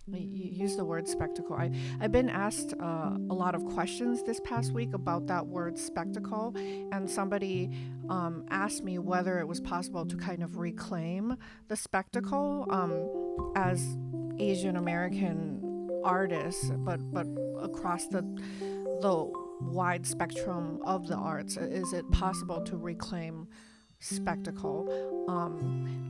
You use the word spectacle. I've been asked a lot of questions this past week about that word spectacle, and somebody asked me whether it was possible to kind of reclaim the spectacle as Asian American artists, but across the wide spectrum of the arts. Is it possible to reclaim spectacle?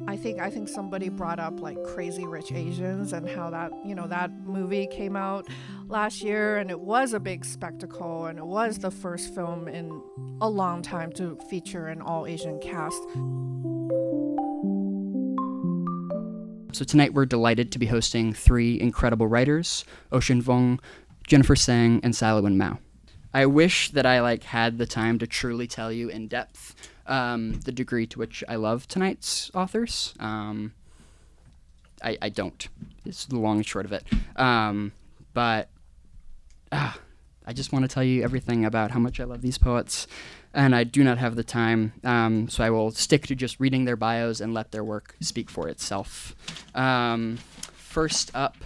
I think somebody brought up like Crazy Rich Asians and how that movie came out last year, and it was a big spectacle, and it was the first film in a long time to feature an all Asian cast. So tonight we're delighted to be hosting three incredible writers, Ocean Vuong, Jennifer Tseng, and Sally Wen Mao. I wish that I had the time to truly tell you in depth the degree to which I love tonight's authors. I don't. It's the long and short of it. But I just want to tell you everything about how much I love these poets, and I do not have the time, so I will stick to just reading their bios and let their work speak for itself. First up,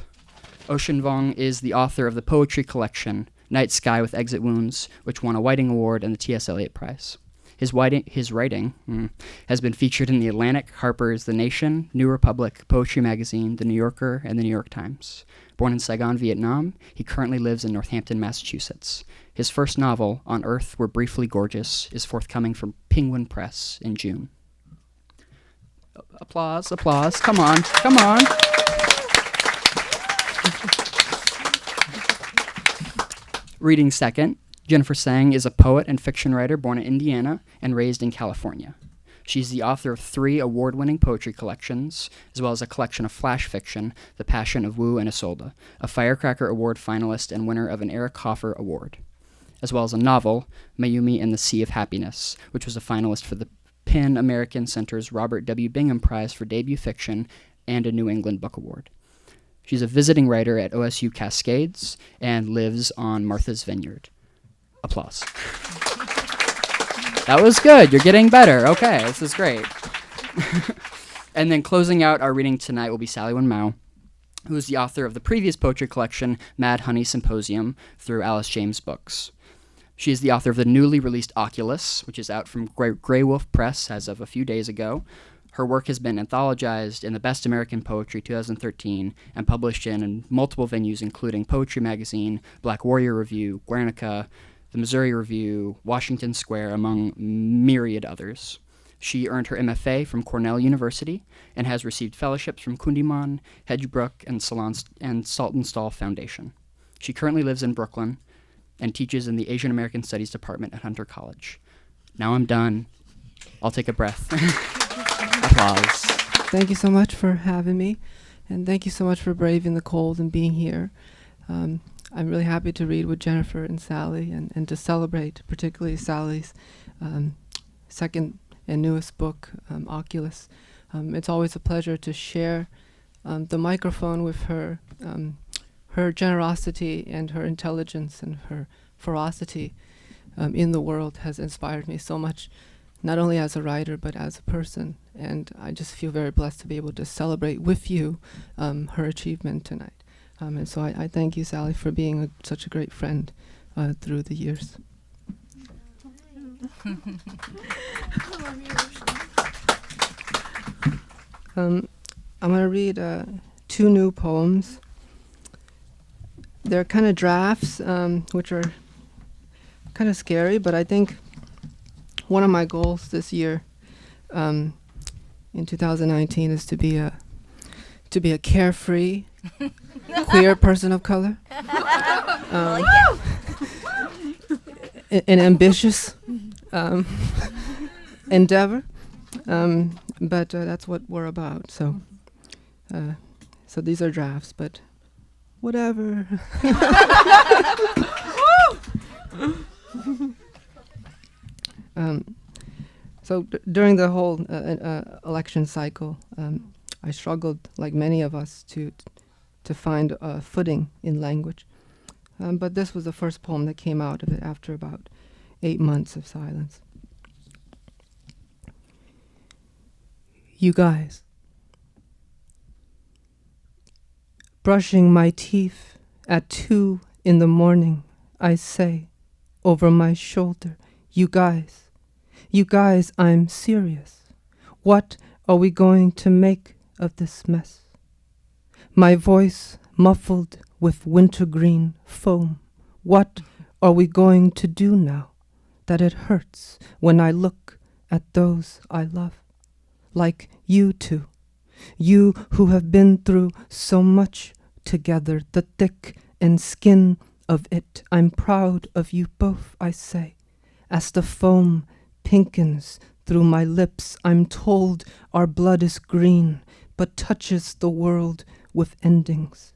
Ocean Vuong is the author of the poetry collection Night Sky with Exit Wounds, which won a Whiting Award and the T.S. Eliot Prize. His writing has been featured in The Atlantic, Harper's, The Nation, New Republic, Poetry Magazine, The New Yorker, and The New York Times. Born in Saigon, Vietnam, he currently lives in Northampton, Massachusetts. His first novel, On Earth We're Briefly Gorgeous, is forthcoming from Penguin Press in June. Applause. Come on. Reading second, Jennifer Tseng is a poet and fiction writer born in Indiana and raised in California. She's the author of 3 award-winning poetry collections, as well as a collection of flash fiction, The Passion of Wu and Isolde, a Firecracker Award finalist and winner of an Eric Hoffer Award, as well as a novel, Mayumi and the Sea of Happiness, which was a finalist for the PEN American Center's Robert W. Bingham Prize for Debut Fiction and a New England Book Award. She's a visiting writer at OSU Cascades and lives on Martha's Vineyard. Applause. That was good. You're getting better. Okay, this is great. And then closing out our reading tonight will be Sally Wen Mao, who is the author of the previous poetry collection, Mad Honey Symposium, through Alice James Books. She is the author of the newly released Oculus, which is out from Grey Wolf Press as of a few days ago. Her work has been anthologized in the Best American Poetry 2013 and published in multiple venues, including Poetry Magazine, Black Warrior Review, Guernica, the Missouri Review, Washington Square, among myriad others. She earned her MFA from Cornell University and has received fellowships from Kundiman, Hedgebrook, and Saltonstall Foundation. She currently lives in Brooklyn and teaches in the Asian American Studies Department at Hunter College. Now I'm done. I'll take a breath. Applause. Thank you so much for having me, and thank you so much for braving the cold and being here. I'm really happy to read with Jennifer and Sally and to celebrate particularly Sally's second and newest book, Oculus. It's always a pleasure to share the microphone with her. Her generosity and her intelligence and her ferocity in the world has inspired me so much, not only as a writer, but as a person. And I just feel very blessed to be able to celebrate with you her achievement tonight. And so I thank you, Sally, for being such a great friend through the years. I'm going to read 2 new poems. They're kind of drafts, which are kind of scary, but I think one of my goals this year, in 2019, is to be a carefree queer person of color, an ambitious endeavor, but that's what we're about. So these are drafts, but whatever. During the whole election cycle, I struggled, like many of us, to find a footing in language. But this was the first poem that came out of it after about 8 months of silence. You guys, Brushing my teeth at 2 in the morning, I say over my shoulder, you guys, I'm serious. What are we going to make of this mess? My voice muffled with wintergreen foam. What are we going to do now that it hurts when I look at those I love? Like you two, you who have been through so much together, the thick and skin of it. I'm proud of you both, I say, as the foam pinkens through my lips. I'm told our blood is green, but touches the world with endings.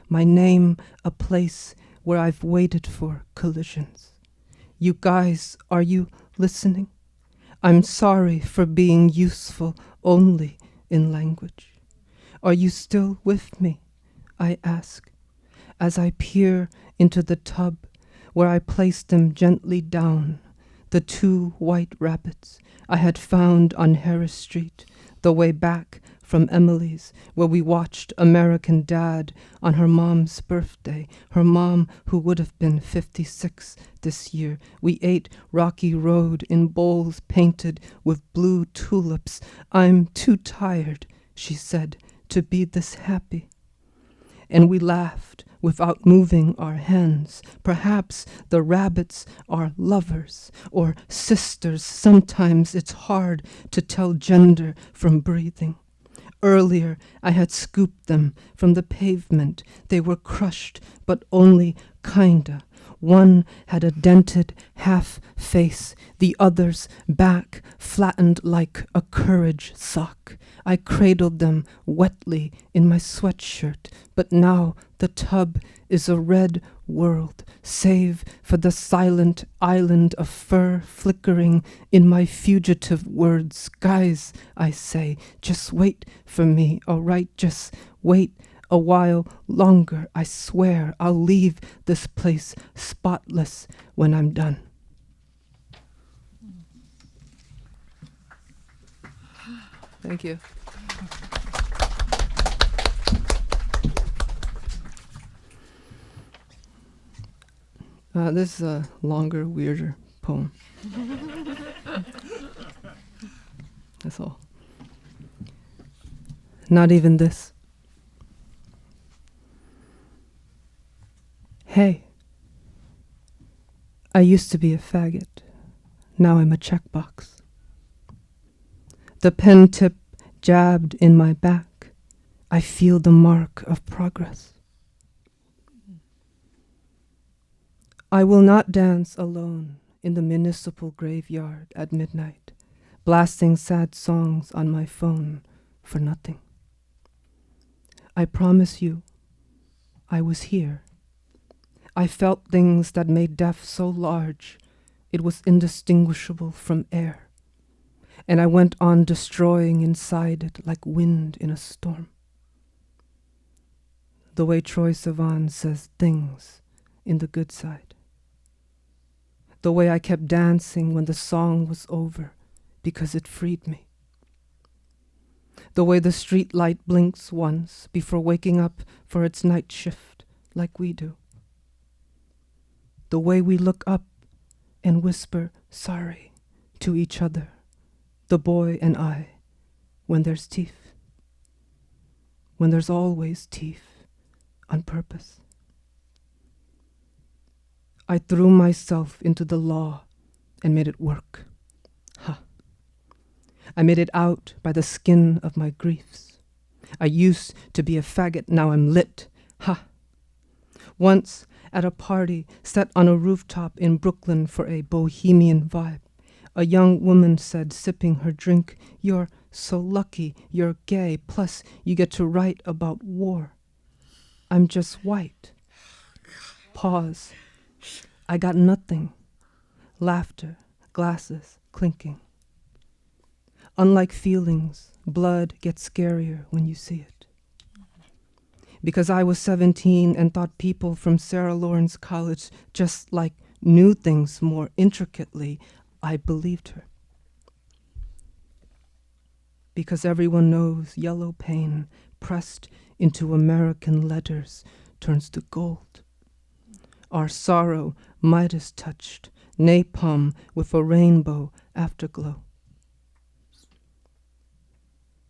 My name, a place where I've waited for collisions. You guys, are you listening? I'm sorry for being useful only in language. Are you still with me? I ask, as I peer into the tub where I placed them gently down, the 2 white rabbits I had found on Harris Street, the way back from Emily's, where we watched American Dad on her mom's birthday, her mom who would have been 56 this year. We ate Rocky Road in bowls painted with blue tulips. I'm too tired, she said, to be this happy. And we laughed without moving our hands. Perhaps the rabbits are lovers or sisters. Sometimes it's hard to tell gender from breathing. Earlier, I had scooped them from the pavement. They were crushed, but only kinda. One had a dented half face, the other's back flattened like a courage sock. I cradled them wetly in my sweatshirt, but now the tub is a red world, save for the silent island of fur flickering in my fugitive words. Guys, I say, just wait for me, all right? Just wait a while longer. I swear I'll leave this place spotless when I'm done. Thank you. This is a longer, weirder poem. That's all. Not even this. Hey, I used to be a faggot. Now I'm a checkbox. The pen tip jabbed in my back. I feel the mark of progress. I will not dance alone in the municipal graveyard at midnight, blasting sad songs on my phone for nothing. I promise you, I was here. I felt things that made death so large, it was indistinguishable from air. And I went on destroying inside it like wind in a storm. The way Troye Sivan says things in The Good Side. The way I kept dancing when the song was over because it freed me. The way the street light blinks once before waking up for its night shift like we do. The way we look up and whisper sorry to each other, the boy and I, when there's teeth. When there's always teeth on purpose. I threw myself into the law and made it work. Ha. I made it out by the skin of my griefs. I used to be a faggot, now I'm lit. Ha. Once at a party set on a rooftop in Brooklyn for a bohemian vibe, a young woman said, sipping her drink, "You're so lucky, you're gay, plus you get to write about war. I'm just white." Pause. I got nothing. Laughter, glasses clinking. Unlike feelings, blood gets scarier when you see it. Because I was 17 and thought people from Sarah Lawrence College just like knew things more intricately, I believed her. Because everyone knows yellow pain pressed into American letters turns to gold. Our sorrow, Midas touched, napalm with a rainbow afterglow.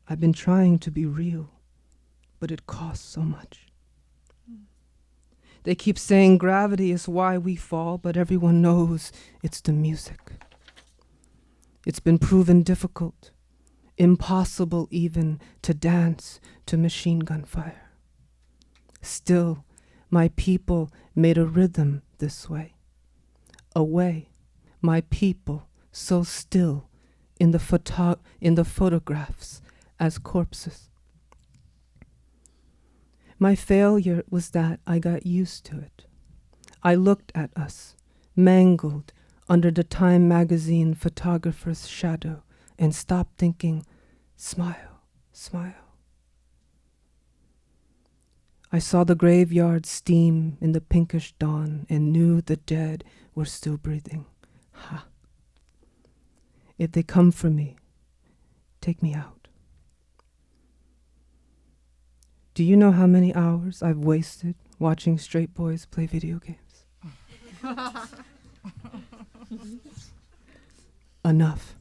I've been trying to be real, but it costs so much. They keep saying gravity is why we fall, but everyone knows it's the music. It's been proven difficult, impossible even, to dance to machine gun fire. Still, my people made a rhythm this way. A way, my people so still in the photographs as corpses. My failure was that I got used to it. I looked at us, mangled under the Time magazine photographer's shadow, and stopped thinking, smile, smile. I saw the graveyard steam in the pinkish dawn and knew the dead were still breathing. Ha! If they come for me, take me out. Do you know how many hours I've wasted watching straight boys play video games? Enough.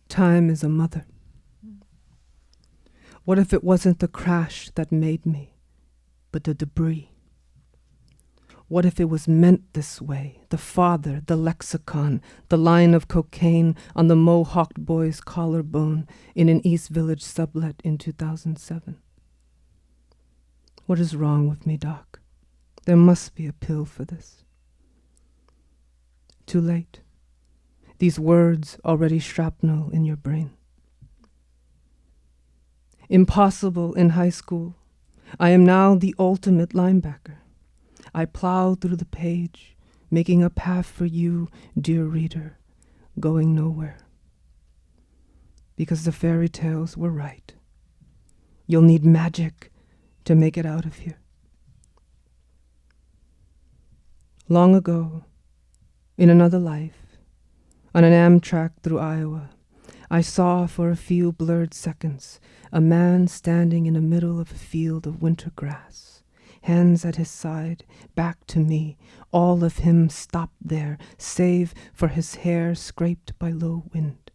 Time is a mother. What if it wasn't the crash that made me, but the debris? What if it was meant this way? The father, the lexicon, the line of cocaine on the mohawked boy's collarbone in an East Village sublet in 2007. What is wrong with me, Doc? There must be a pill for this. Too late. These words already shrapnel in your brain. Impossible in high school. I am now the ultimate linebacker. I plow through the page, making a path for you, dear reader, going nowhere. Because the fairy tales were right. You'll need magic to make it out of here. Long ago, in another life, on an Amtrak through Iowa, I saw for a few blurred seconds a man standing in the middle of a field of winter grass, hands at his side, back to me, all of him stopped there, save for his hair scraped by low wind.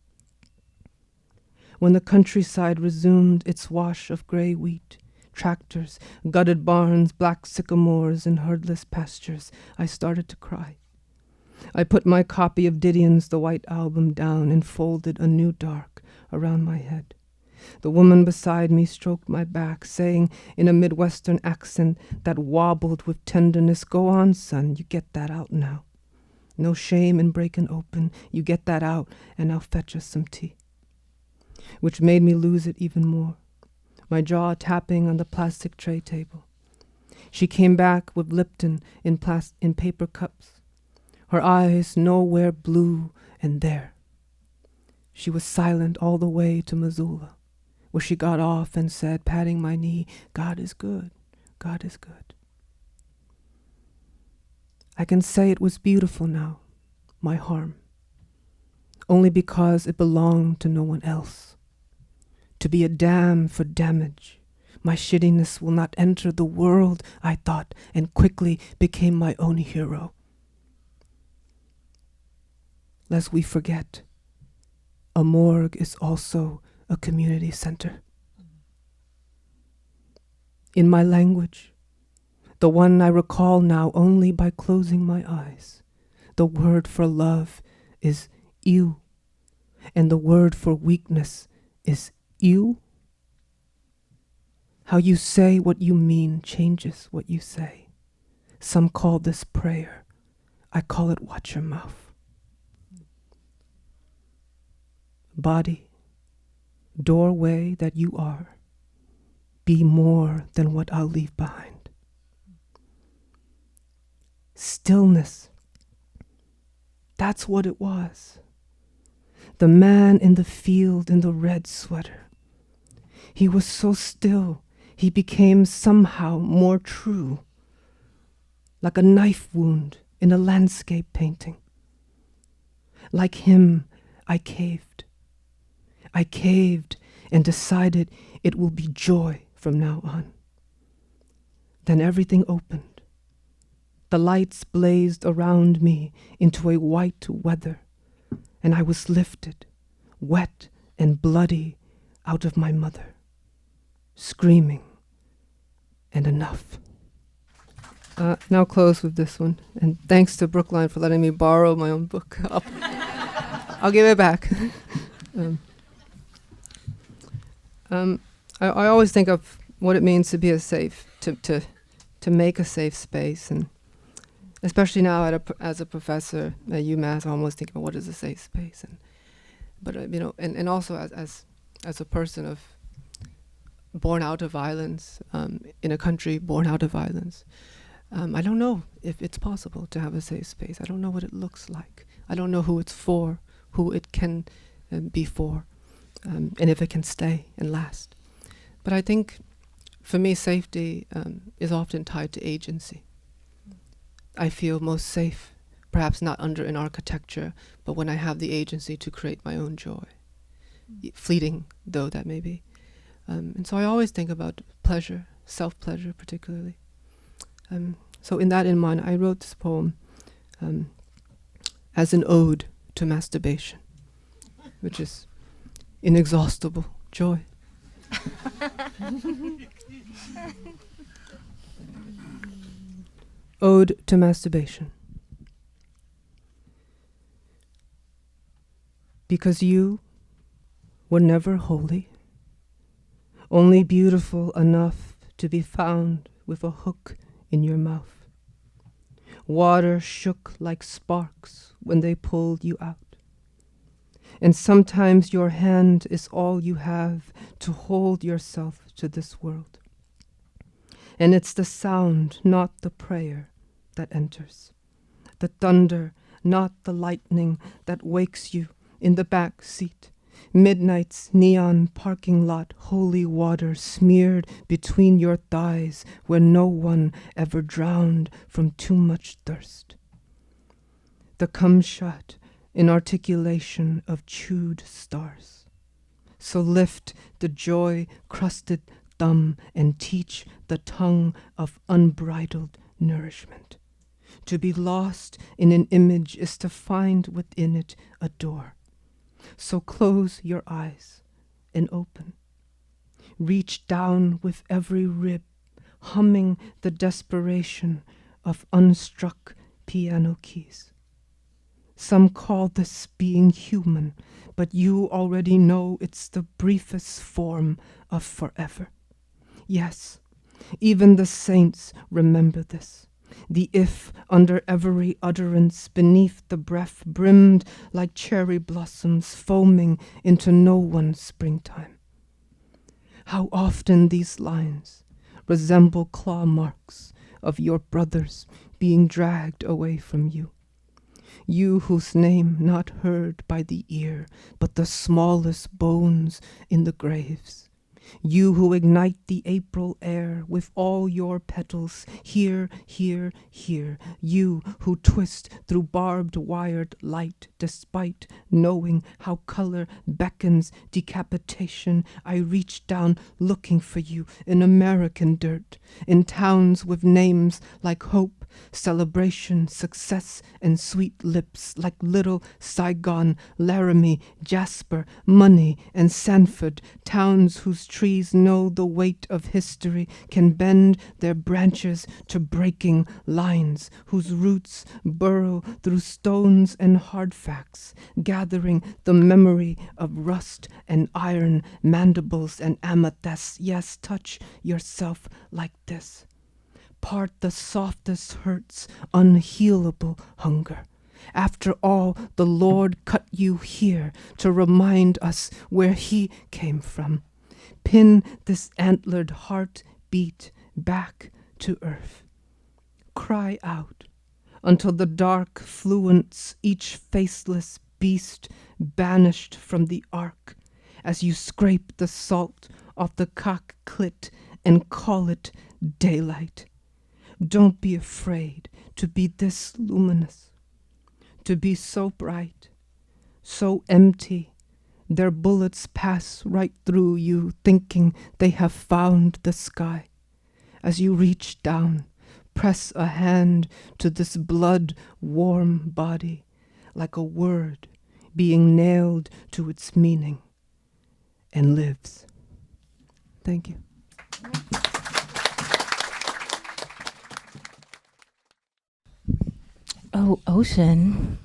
When the countryside resumed its wash of gray wheat, tractors, gutted barns, black sycamores, and herdless pastures, I started to cry. I put my copy of Didion's The White Album down and folded a new dark around my head. The woman beside me stroked my back, saying in a Midwestern accent that wobbled with tenderness, "Go on, son, you get that out now. No shame in breaking open. You get that out, and I'll fetch us some tea." Which made me lose it even more, my jaw tapping on the plastic tray table. She came back with Lipton in paper cups, her eyes nowhere blue and there. She was silent all the way to Missoula, where she got off and said, patting my knee, "God is good, God is good." I can say it was beautiful now, my harm, only because it belonged to no one else. To be a dam for damage. My shittiness will not enter the world, I thought, and quickly became my own hero. Lest we forget, a morgue is also a community center. In my language, the one I recall now only by closing my eyes, the word for love is you, and the word for weakness is you. How you say what you mean changes what you say. Some call this prayer. I call it watch your mouth. Body, doorway that you are, be more than what I'll leave behind. Stillness, that's what it was. The man in the field in the red sweater. He was so still, he became somehow more true, like a knife wound in a landscape painting. Like him, I caved. I caved and decided it will be joy from now on. Then everything opened. The lights blazed around me into a white weather, and I was lifted, wet and bloody, out of my mother, screaming, and enough. Now close with this one, and thanks to Brookline for letting me borrow my own book. I'll give it back. I always think of what it means to be to make a safe space, and especially now as a professor at UMass, I'm always thinking about what is a safe space, and also as a person born out of violence, in a country born out of violence. I don't know if it's possible to have a safe space. I don't know what it looks like. I don't know who it's for, who it can be for, and if it can stay and last. But I think, for me, safety is often tied to agency. I feel most safe, perhaps not under an architecture, but when I have the agency to create my own joy, fleeting though that may be. And so I always think about pleasure, self-pleasure particularly. So in that in mind, I wrote this poem as an ode to masturbation, which is inexhaustible joy. Ode to masturbation. Because you were never holy, only beautiful enough to be found with a hook in your mouth. Water shook like sparks when they pulled you out. And sometimes your hand is all you have to hold yourself to this world. And it's the sound, not the prayer, that enters. The thunder, not the lightning, that wakes you in the back seat. Midnight's neon parking lot, holy water smeared between your thighs where no one ever drowned from too much thirst. The cum shot in articulation of chewed stars. So lift the joy-crusted thumb and teach the tongue of unbridled nourishment. To be lost in an image is to find within it a door. So close your eyes and open. Reach down with every rib, humming the desperation of unstruck piano keys. Some call this being human, but you already know it's the briefest form of forever. Yes, even the saints remember this. The if under every utterance beneath the breath brimmed like cherry blossoms foaming into no one's springtime. How often these lines resemble claw marks of your brothers being dragged away from you. You whose name not heard by the ear, but the smallest bones in the graves. You who ignite the April air with all your petals, here, here, here. You who twist through barbed wired light, despite knowing how color beckons decapitation. I reach down looking for you in American dirt, in towns with names like hope, celebration, success, and sweet lips like Little Saigon, Laramie, Jasper, Money, and Sanford, towns whose trees know the weight of history, can bend their branches to breaking lines, whose roots burrow through stones and hard facts, gathering the memory of rust and iron, mandibles and amethyst. Yes, touch yourself like this. Part the softest hurts, unhealable hunger. After all, the Lord cut you here to remind us where He came from. Pin this antlered heart beat back to earth. Cry out until the dark fluence, each faceless beast banished from the ark, as you scrape the salt off the cock clit and call it daylight. Don't be afraid to be this luminous, to be so bright, so empty, Their bullets pass right through you, thinking they have found the sky. As you reach down, press a hand to this blood-warm body, like a word being nailed to its meaning, and lives. Thank you. Oh, Ocean.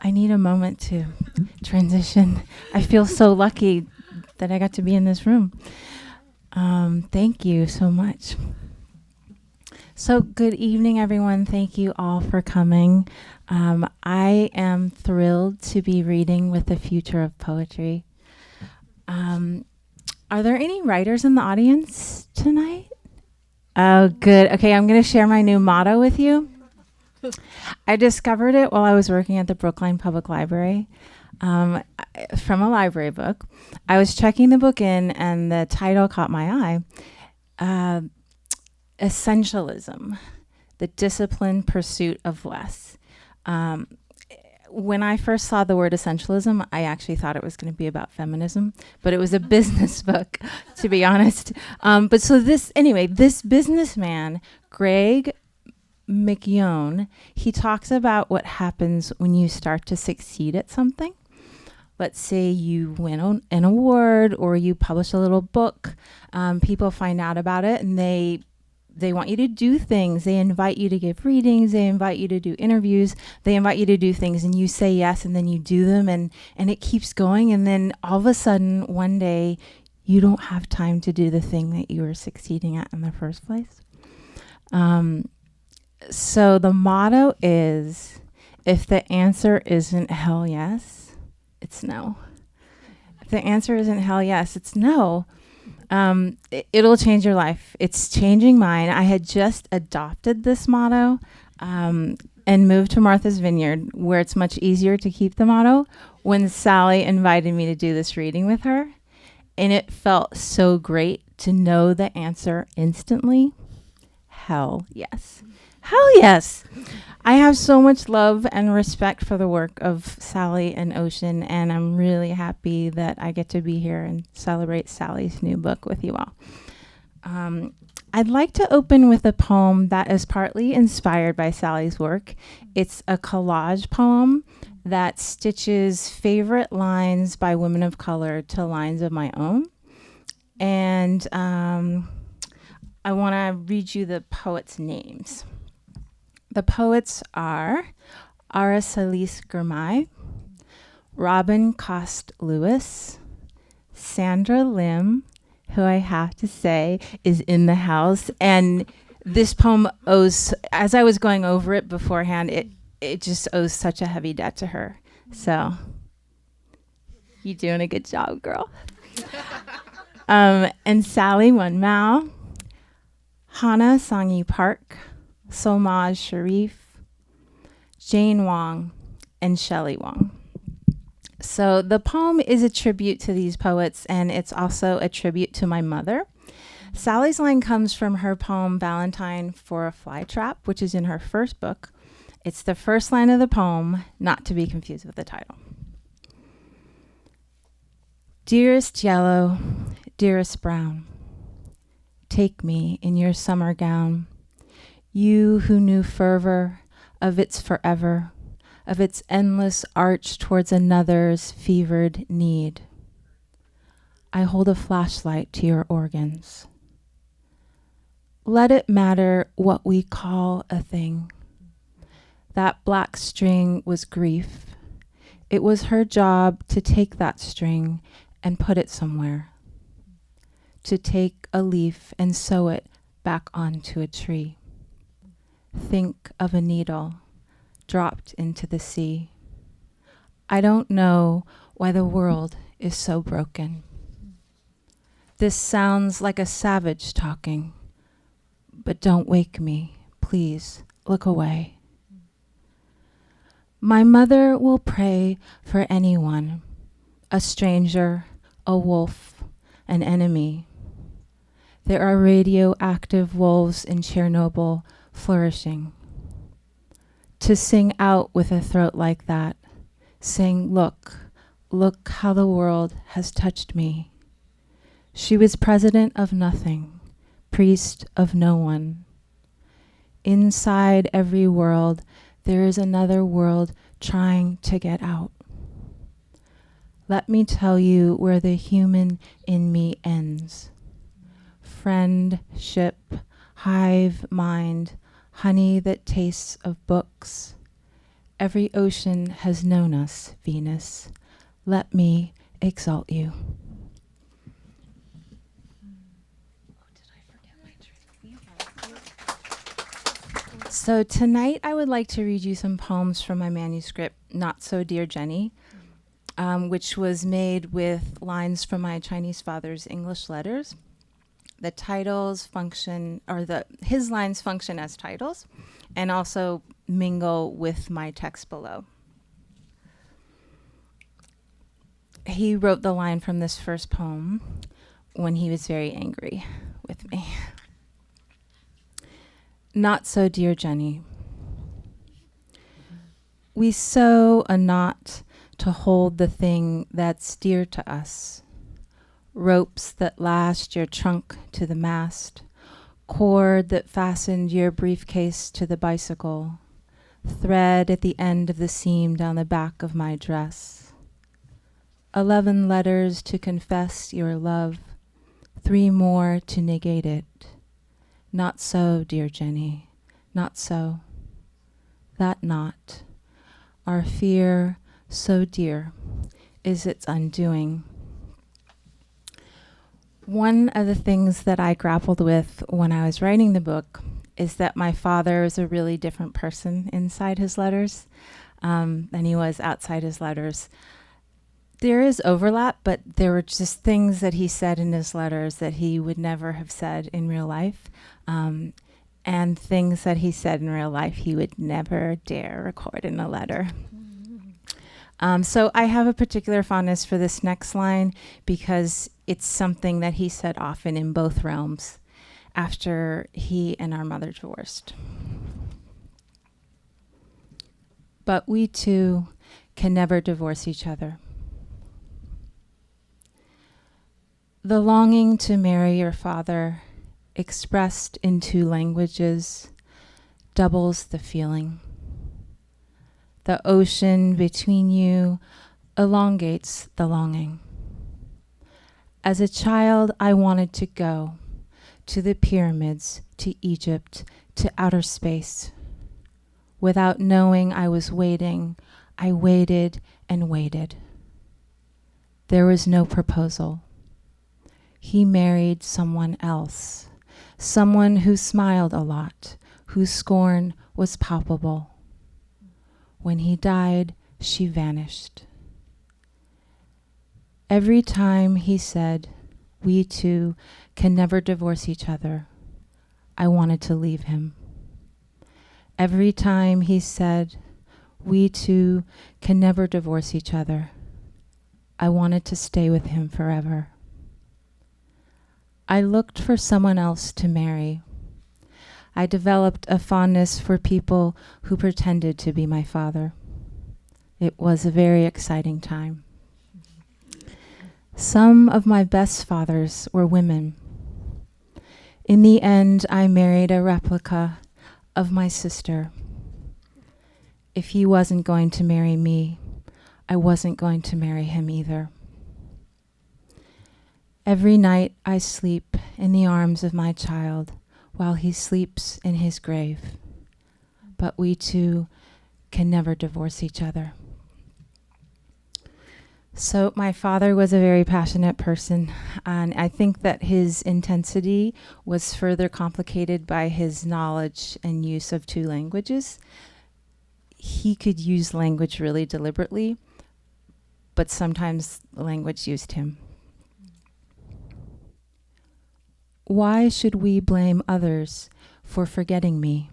I need a moment to transition. I feel so lucky that I got to be in this room. Thank you so much. So good evening, everyone. Thank you all for coming. I am thrilled to be reading with the future of poetry. Are there any writers in the audience tonight? Oh, good. Okay, I'm going to share my new motto with you. I discovered it while I was working at the Brookline Public Library from a library book. I was checking the book in, and the title caught my eye. Essentialism, the disciplined pursuit of less. When I first saw the word essentialism, I actually thought it was going to be about feminism, but it was a business book, to be honest. But so this businessman, Greg McKeown, he talks about what happens when you start to succeed at something. Let's say you win an award or you publish a little book. People find out about it and they want you to do things. They invite you to give readings. They invite you to do interviews. They invite you to do things and you say yes and then you do them and it keeps going. And then all of a sudden, one day, you don't have time to do the thing that you were succeeding at in the first place. So the motto is, if the answer isn't hell yes, it's no. If the answer isn't hell yes, it's no. It'll change your life. It's changing mine. I had just adopted this motto and moved to Martha's Vineyard, where it's much easier to keep the motto, when Sally invited me to do this reading with her. And it felt so great to know the answer instantly. Hell yes. Hell yes. I have so much love and respect for the work of Sally and Ocean, and I'm really happy that I get to be here and celebrate Sally's new book with you all. I'd like to open with a poem that is partly inspired by Sally's work. It's a collage poem that stitches favorite lines by women of color to lines of my own. And I want to read you the poets' names. The poets are Aracelis Girmay, Robin Cost Lewis, Sandra Lim, who I have to say is in the house. And this poem owes, as I was going over it beforehand, it just owes such a heavy debt to her. So you're doing a good job, girl. And Sally Wen Mao, Hannah Sangyi Park, Solmaz Sharif, Jane Wong, and Shelley Wong. So the poem is a tribute to these poets, and it's also a tribute to my mother. Sally's line comes from her poem Valentine for a Flytrap, which is in her first book. It's the first line of the poem, not to be confused with the title. Dearest yellow, dearest brown, take me in your summer gown, you who knew fervor of its forever, of its endless arch towards another's fevered need. I hold a flashlight to your organs. Let it matter what we call a thing. That black string was grief. It was her job to take that string and put it somewhere. To take a leaf and sew it back onto a tree. Think of a needle dropped into the sea. I don't know why the world is so broken. This sounds like a savage talking, but don't wake me, please, look away. My mother will pray for anyone, a stranger, a wolf, an enemy. There are radioactive wolves in Chernobyl flourishing. to sing out with a throat like that, saying, look how the world has touched me. She was president of nothing, priest of no one. Inside every world, there is another world trying to get out. Let me tell you where the human in me ends. Friendship, hive mind, honey that tastes of books. Every ocean has known us, Venus. Let me exalt you. So tonight I would like to read you some poems from my manuscript, Not So Dear Jenny, which was made with lines from my Chinese father's English letters. The titles function, or his lines function as titles, and also mingle with my text below. He wrote the line from this first poem when he was very angry with me. Not so dear Jenny. We sew a knot to hold the thing that's dear to us. Ropes that lashed your trunk to the mast, cord that fastened your briefcase to the bicycle, thread at the end of the seam down the back of my dress. 11 letters to confess your love, 3 more to negate it. Not so, dear Jenny, not so. That knot, our fear so dear, is its undoing. One of the things that I grappled with when I was writing the book is that my father is a really different person inside his letters than he was outside his letters. There is overlap, but there were just things that he said in his letters that he would never have said in real life, and things that he said in real life he would never dare record in a letter. So I have a particular fondness for this next line because it's something that he said often in both realms after he and our mother divorced. But we two can never divorce each other. The longing to marry your father, expressed in 2 languages, doubles the feeling. The ocean between you elongates the longing. As a child, I wanted to go to the pyramids, to Egypt, to outer space. Without knowing I was waiting, I waited and waited. There was no proposal. He married someone else, someone who smiled a lot, whose scorn was palpable. When he died, she vanished. Every time he said, we two can never divorce each other, I wanted to leave him. Every time he said, we two can never divorce each other, I wanted to stay with him forever. I looked for someone else to marry. I developed a fondness for people who pretended to be my father. It was a very exciting time. Some of my best fathers were women. In the end, I married a replica of my sister. If he wasn't going to marry me, I wasn't going to marry him either. Every night I sleep in the arms of my child while he sleeps in his grave. But we two can never divorce each other. So my father was a very passionate person, and I think that his intensity was further complicated by his knowledge and use of 2 languages. He could use language really deliberately, but sometimes language used him. Why should we blame others for forgetting me?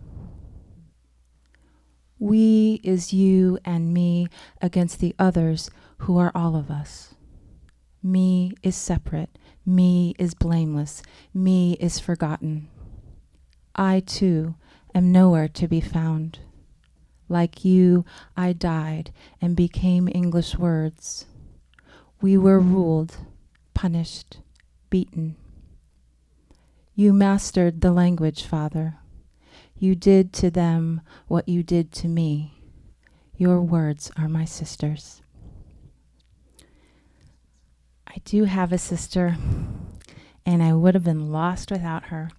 We is you and me against the others who are all of us. Me is separate. Me is blameless. Me is forgotten. I too am nowhere to be found. Like you, I died and became English words. We were ruled, punished, beaten. You mastered the language, Father. You did to them what you did to me. Your words are my sisters. I do have a sister, and I would have been lost without her.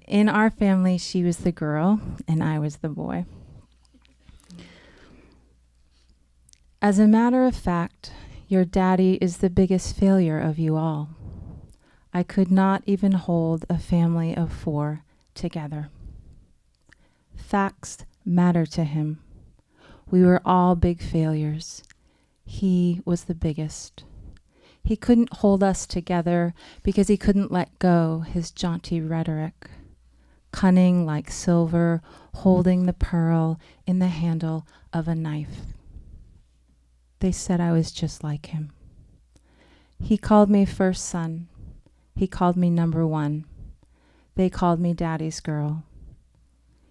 In our family, she was the girl, and I was the boy. As a matter of fact, your daddy is the biggest failure of you all. I could not even hold a family of 4 together. Facts matter to him. We were all big failures. He was the biggest. He couldn't hold us together because he couldn't let go his jaunty rhetoric. Cunning like silver, holding the pearl in the handle of a knife. They said I was just like him. He called me first son. He called me number 1. They called me daddy's girl.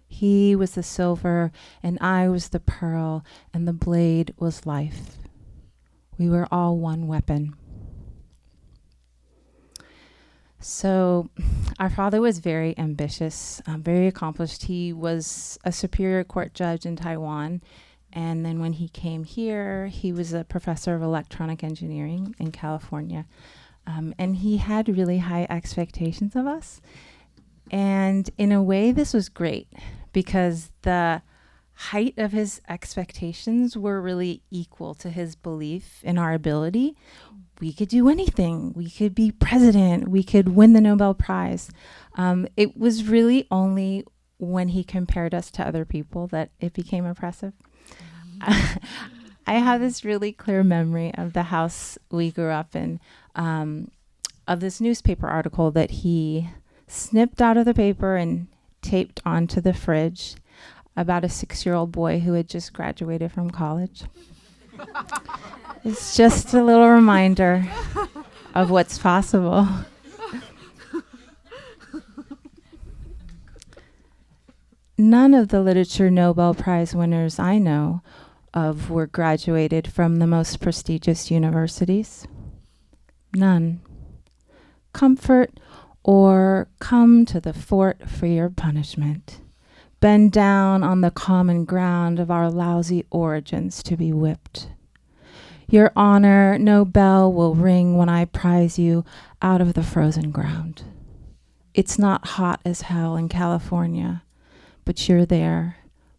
He was the silver and I was the pearl, and the blade was life. We were all one weapon. So our father was very ambitious, very accomplished. He was a superior court judge in Taiwan. And then when he came here, he was a professor of electronic engineering in California. And he had really high expectations of us. And in a way, this was great because the height of his expectations were really equal to his belief in our ability. We could do anything. We could be president. We could win the Nobel Prize. It was really only when he compared us to other people that it became oppressive. I have this really clear memory of the house we grew up in, of this newspaper article that he snipped out of the paper and taped onto the fridge about a 6-year-old boy who had just graduated from college. It's just a little reminder of what's possible. None of the literature Nobel Prize winners I know of were graduated from the most prestigious universities. None. Comfort or come to the fort for your punishment. Bend down on the common ground of our lousy origins to be whipped. Your honor, no bell will ring when I prize you out of the frozen ground. It's not hot as hell in California, but you're there,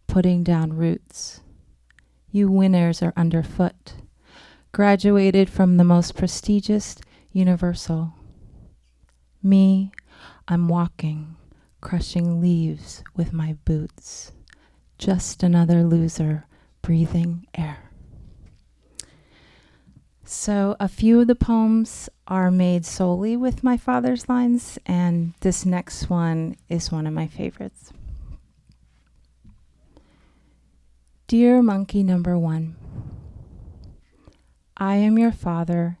putting down roots. You winners are underfoot, graduated from the most prestigious universal. Me, I'm walking, crushing leaves with my boots. Just another loser, breathing air. So a few of the poems are made solely with my father's lines, and this next one is one of my favorites. Dear monkey number 1, I am your father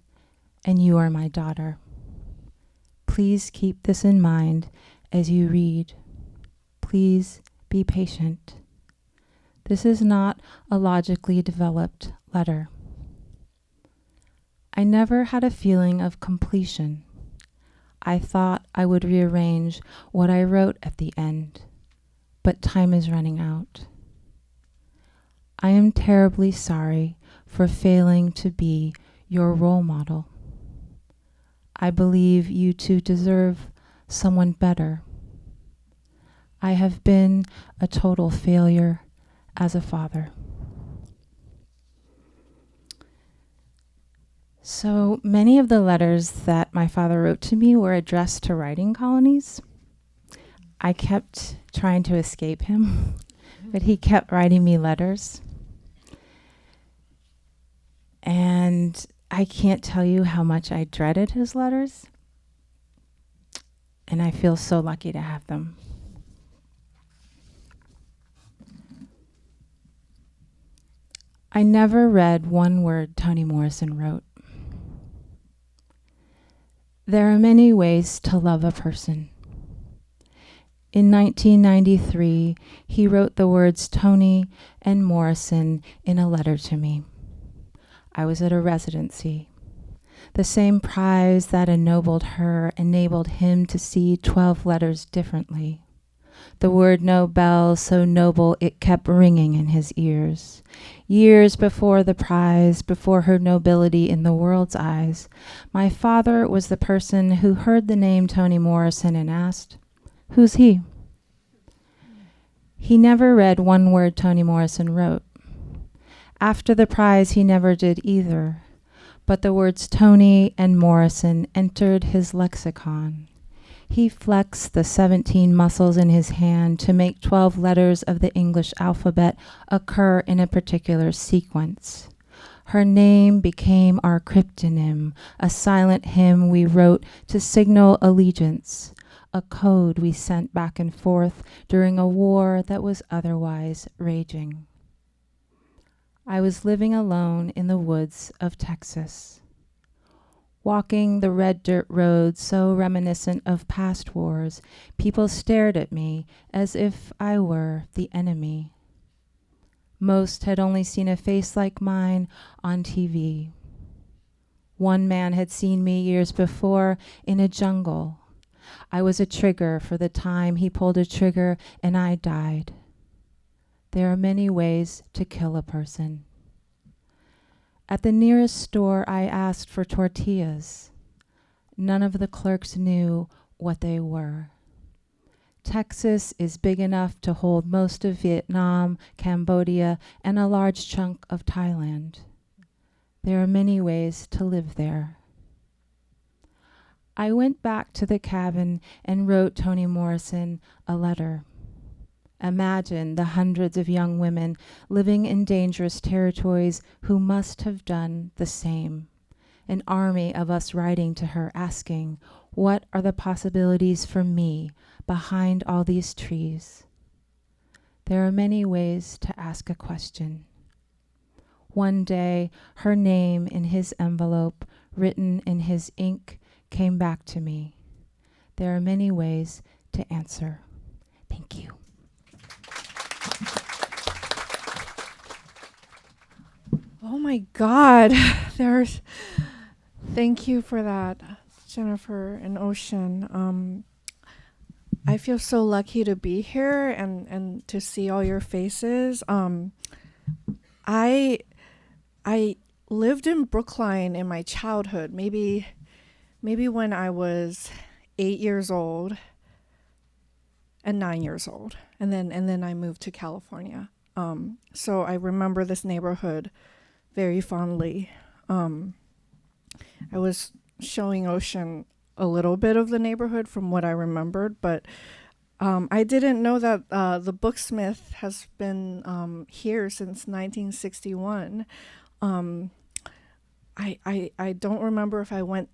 and you are my daughter. Please keep this in mind as you read. Please be patient. This is not a logically developed letter. I never had a feeling of completion. I thought I would rearrange what I wrote at the end, but time is running out. I am terribly sorry for failing to be your role model. I believe you two deserve someone better. I have been a total failure as a father. So many of the letters that my father wrote to me were addressed to writing colonies. I kept trying to escape him, but he kept writing me letters. And I can't tell you how much I dreaded his letters. And I feel so lucky to have them. I never read one word Toni Morrison wrote. There are many ways to love a person. In 1993, he wrote the words Toni and Morrison in a letter to me. I was at a residency. The same prize that ennobled her enabled him to see 12 letters differently. The word Nobel, so noble it kept ringing in his ears. Years before the prize, before her nobility in the world's eyes, my father was the person who heard the name Toni Morrison and asked, "Who's he?" He never read one word Toni Morrison wrote. After the prize, he never did either, but the words Toni and Morrison entered his lexicon. He flexed the 17 muscles in his hand to make 12 letters of the English alphabet occur in a particular sequence. Her name became our cryptonym, a silent hymn we wrote to signal allegiance, a code we sent back and forth during a war that was otherwise raging. I was living alone in the woods of Texas, walking the red dirt road so reminiscent of past wars. People stared at me as if I were the enemy. Most had only seen a face like mine on TV. One man had seen me years before in a jungle. I was a trigger for the time he pulled a trigger and I died. There are many ways to kill a person. At the nearest store, I asked for tortillas. None of the clerks knew what they were. Texas is big enough to hold most of Vietnam, Cambodia, and a large chunk of Thailand. There are many ways to live there. I went back to the cabin and wrote Toni Morrison a letter. Imagine the hundreds of young women living in dangerous territories who must have done the same. An army of us writing to her asking, what are the possibilities for me behind all these trees? There are many ways to ask a question. One day, her name in his envelope, written in his ink, came back to me. There are many ways to answer. Thank you. Oh my God, thank you for that, Jennifer and Ocean. I feel so lucky to be here and to see all your faces. I lived in Brookline in my childhood, maybe when I was 8 years old and 9 years old, and then I moved to California. So I remember this neighborhood very fondly. I was showing Ocean a little bit of the neighborhood from what I remembered, but I didn't know that the Booksmith has been here since 1961. I don't remember if I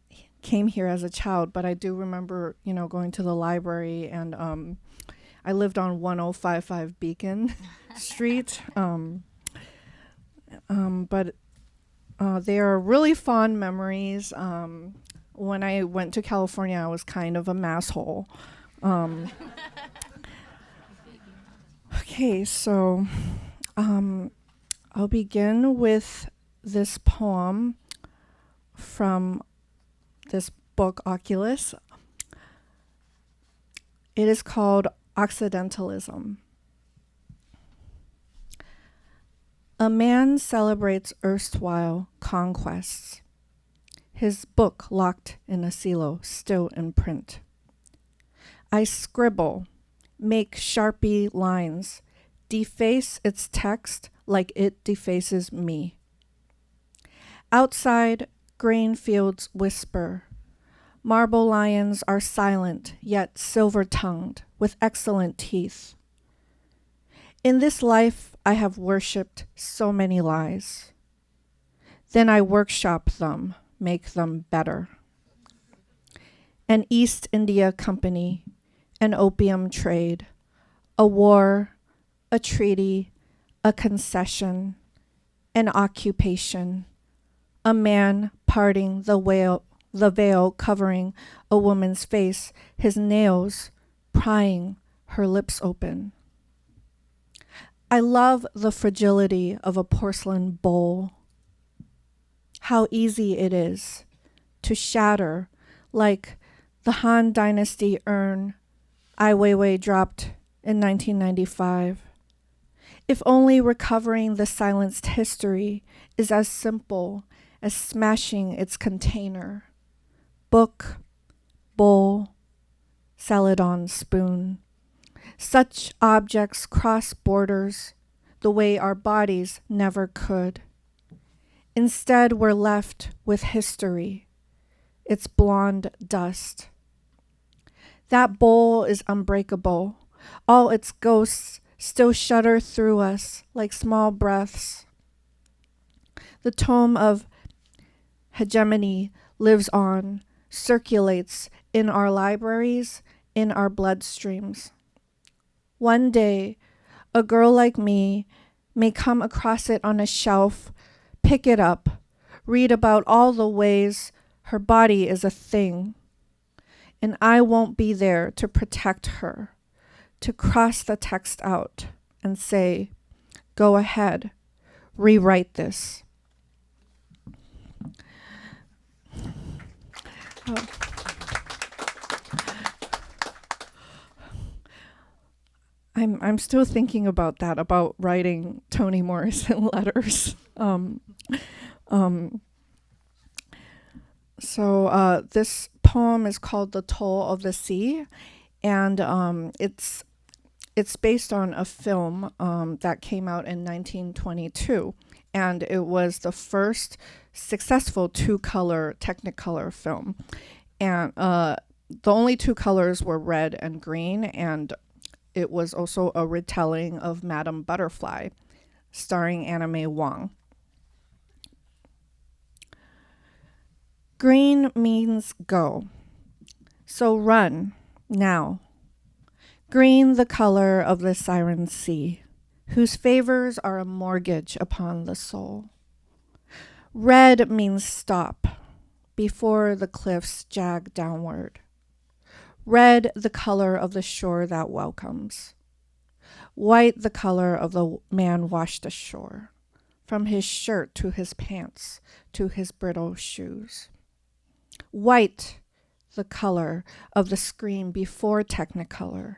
came here as a child, but I do remember, going to the library, and I lived on 1055 Beacon Street. But they are really fond memories. When I went to California, I was kind of a masshole. Okay, so I'll begin with this poem from this book, Oculus. It is called Occidentalism. A man celebrates erstwhile conquests, his book locked in a silo, still in print. I scribble, make Sharpie lines, deface its text like it defaces me. Outside, grain fields whisper. Marble lions are silent, yet silver-tongued, with excellent teeth. In this life, I have worshipped so many lies. Then I workshop them, make them better. An East India Company, an opium trade, a war, a treaty, a concession, an occupation, a man parting the veil covering a woman's face, his nails prying her lips open. I love the fragility of a porcelain bowl. How easy it is to shatter, like the Han Dynasty urn Ai Weiwei dropped in 1995. If only recovering the silenced history is as simple as smashing its container. Book, bowl, Celadon spoon. Such objects cross borders the way our bodies never could. Instead, we're left with history, its blonde dust. That bowl is unbreakable. All its ghosts still shudder through us like small breaths. The tome of hegemony lives on, circulates in our libraries, in our bloodstreams. One day, a girl like me may come across it on a shelf, pick it up, read about all the ways her body is a thing, and I won't be there to protect her, to cross the text out and say, go ahead, rewrite this. Oh. I'm still thinking about that, about writing Toni Morrison letters. So this poem is called The Toll of the Sea, and it's based on a film that came out in 1922, and it was the first successful two-color Technicolor film. And the only two colors were red and green, and it was also a retelling of Madame Butterfly, starring Anna May Wong. Green means go, so run now. Green, the color of the siren sea, whose favors are a mortgage upon the soul. Red means stop, before the cliffs jag downward. Red, the color of the shore that welcomes. White, the color of the man washed ashore, from his shirt to his pants to his brittle shoes. White, the color of the screen before Technicolor.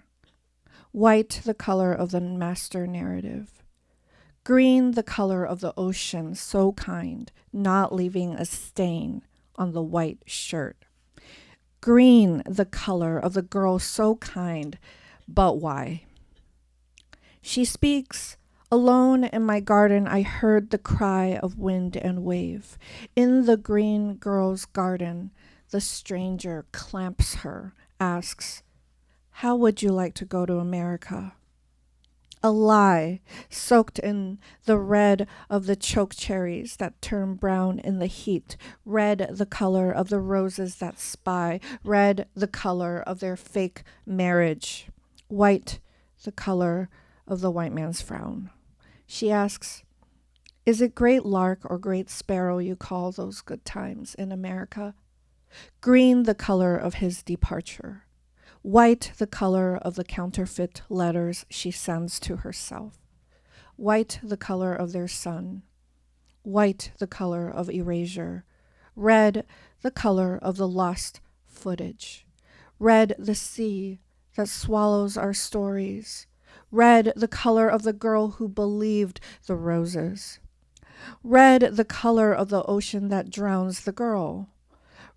White, the color of the master narrative. Green, the color of the ocean, so kind, not leaving a stain on the white shirt. Green, the color of the girl, so kind, but why? She speaks. Alone in my garden, I heard the cry of wind and wave. In the green girl's garden, the stranger clamps her, asks, how would you like to go to America? A lie, soaked in the red of the choke cherries that turn brown in the heat, red the color of the roses that spy, red the color of their fake marriage, white the color of the white man's frown. She asks, is it great lark or great sparrow you call those good times in America? Green the color of his departure. White, the color of the counterfeit letters she sends to herself. White, the color of their sun. White, the color of erasure. Red, the color of the lost footage. Red, the sea that swallows our stories. Red, the color of the girl who believed the roses. Red, the color of the ocean that drowns the girl.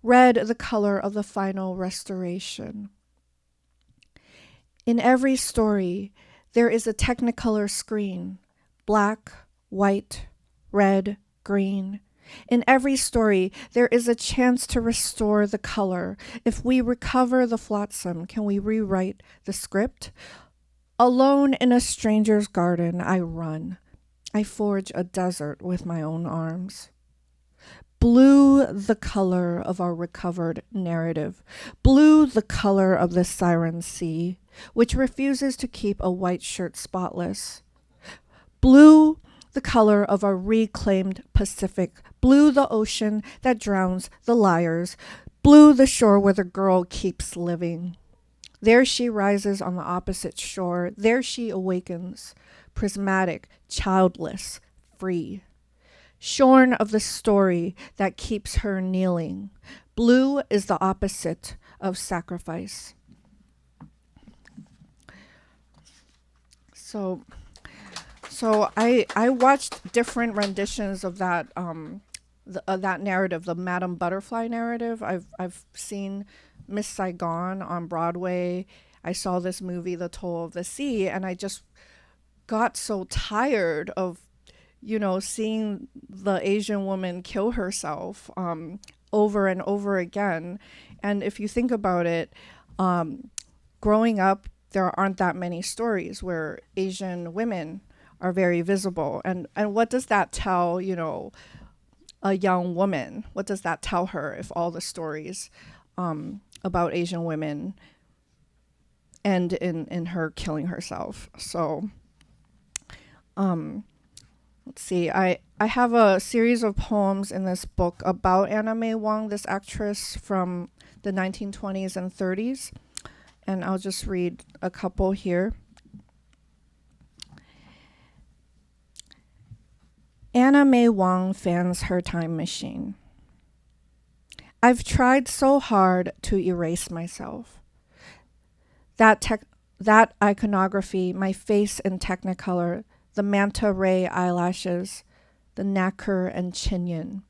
Red, the color of the final restoration. In every story, there is a Technicolor screen, black, white, red, green. In every story, there is a chance to restore the color. If we recover the flotsam, can we rewrite the script? Alone in a stranger's garden, I run. I forge a desert with my own arms. Blue, the color of our recovered narrative. Blue, the color of the siren sea, which refuses to keep a white shirt spotless. Blue, the color of a reclaimed Pacific. Blue, the ocean that drowns the liars. Blue, the shore where the girl keeps living. There she rises on the opposite shore. There she awakens, prismatic, childless, free. Shorn of the story that keeps her kneeling. Blue is the opposite of sacrifice. So I watched different renditions of that that narrative, the Madame Butterfly narrative. I've seen Miss Saigon on Broadway. I saw this movie, The Toll of the Sea, and I just got so tired of, seeing the Asian woman kill herself over and over again. And if you think about it, growing up, there aren't that many stories where Asian women are very visible. And what does that tell, a young woman? What does that tell her if all the stories about Asian women end in her killing herself? So let's see. I have a series of poems in this book about Anna May Wong, this actress from the 1920s and 30s. And I'll just read a couple here. Anna May Wong fans her time machine. I've tried so hard to erase myself. That iconography, my face in Technicolor, the manta ray eyelashes, the nacre and chinion.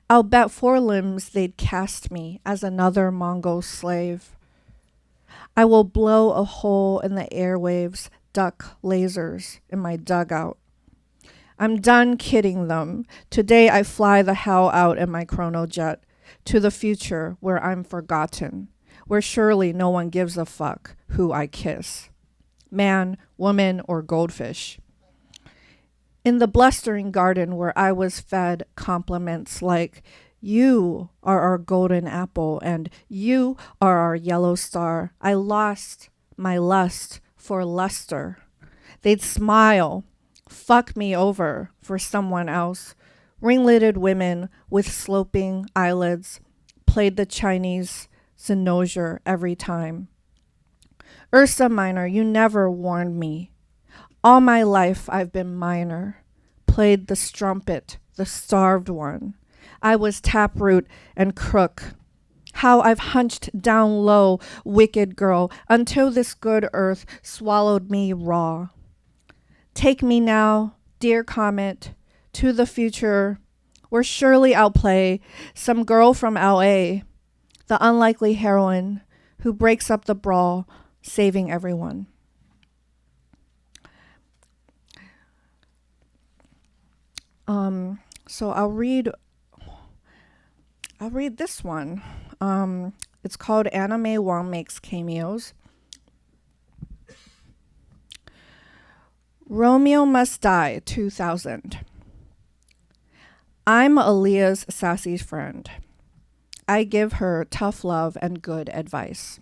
I'll bet 4 limbs they'd cast me as another Mongol slave. I will blow a hole in the airwaves, duck lasers in my dugout. I'm done kidding them. Today I fly the hell out in my chronojet to the future where I'm forgotten, where surely no one gives a fuck who I kiss. Man, woman, or goldfish. In the blustering garden where I was fed compliments like, you are our golden apple and you are our yellow star. I lost my lust for luster. They'd smile, fuck me over for someone else. Ringleted women with sloping eyelids played the Chinese cynosure every time. Ursa Minor, you never warned me. All my life I've been minor, played the strumpet, the starved one. I was taproot and crook. How I've hunched down low, wicked girl, until this good earth swallowed me raw. Take me now, dear comet, to the future, where surely I'll play some girl from LA, the unlikely heroine who breaks up the brawl, saving everyone. So I'll read this one. It's called Anna May Wong Makes Cameos. Romeo Must Die, 2000. I'm Aaliyah's sassy friend. I give her tough love and good advice.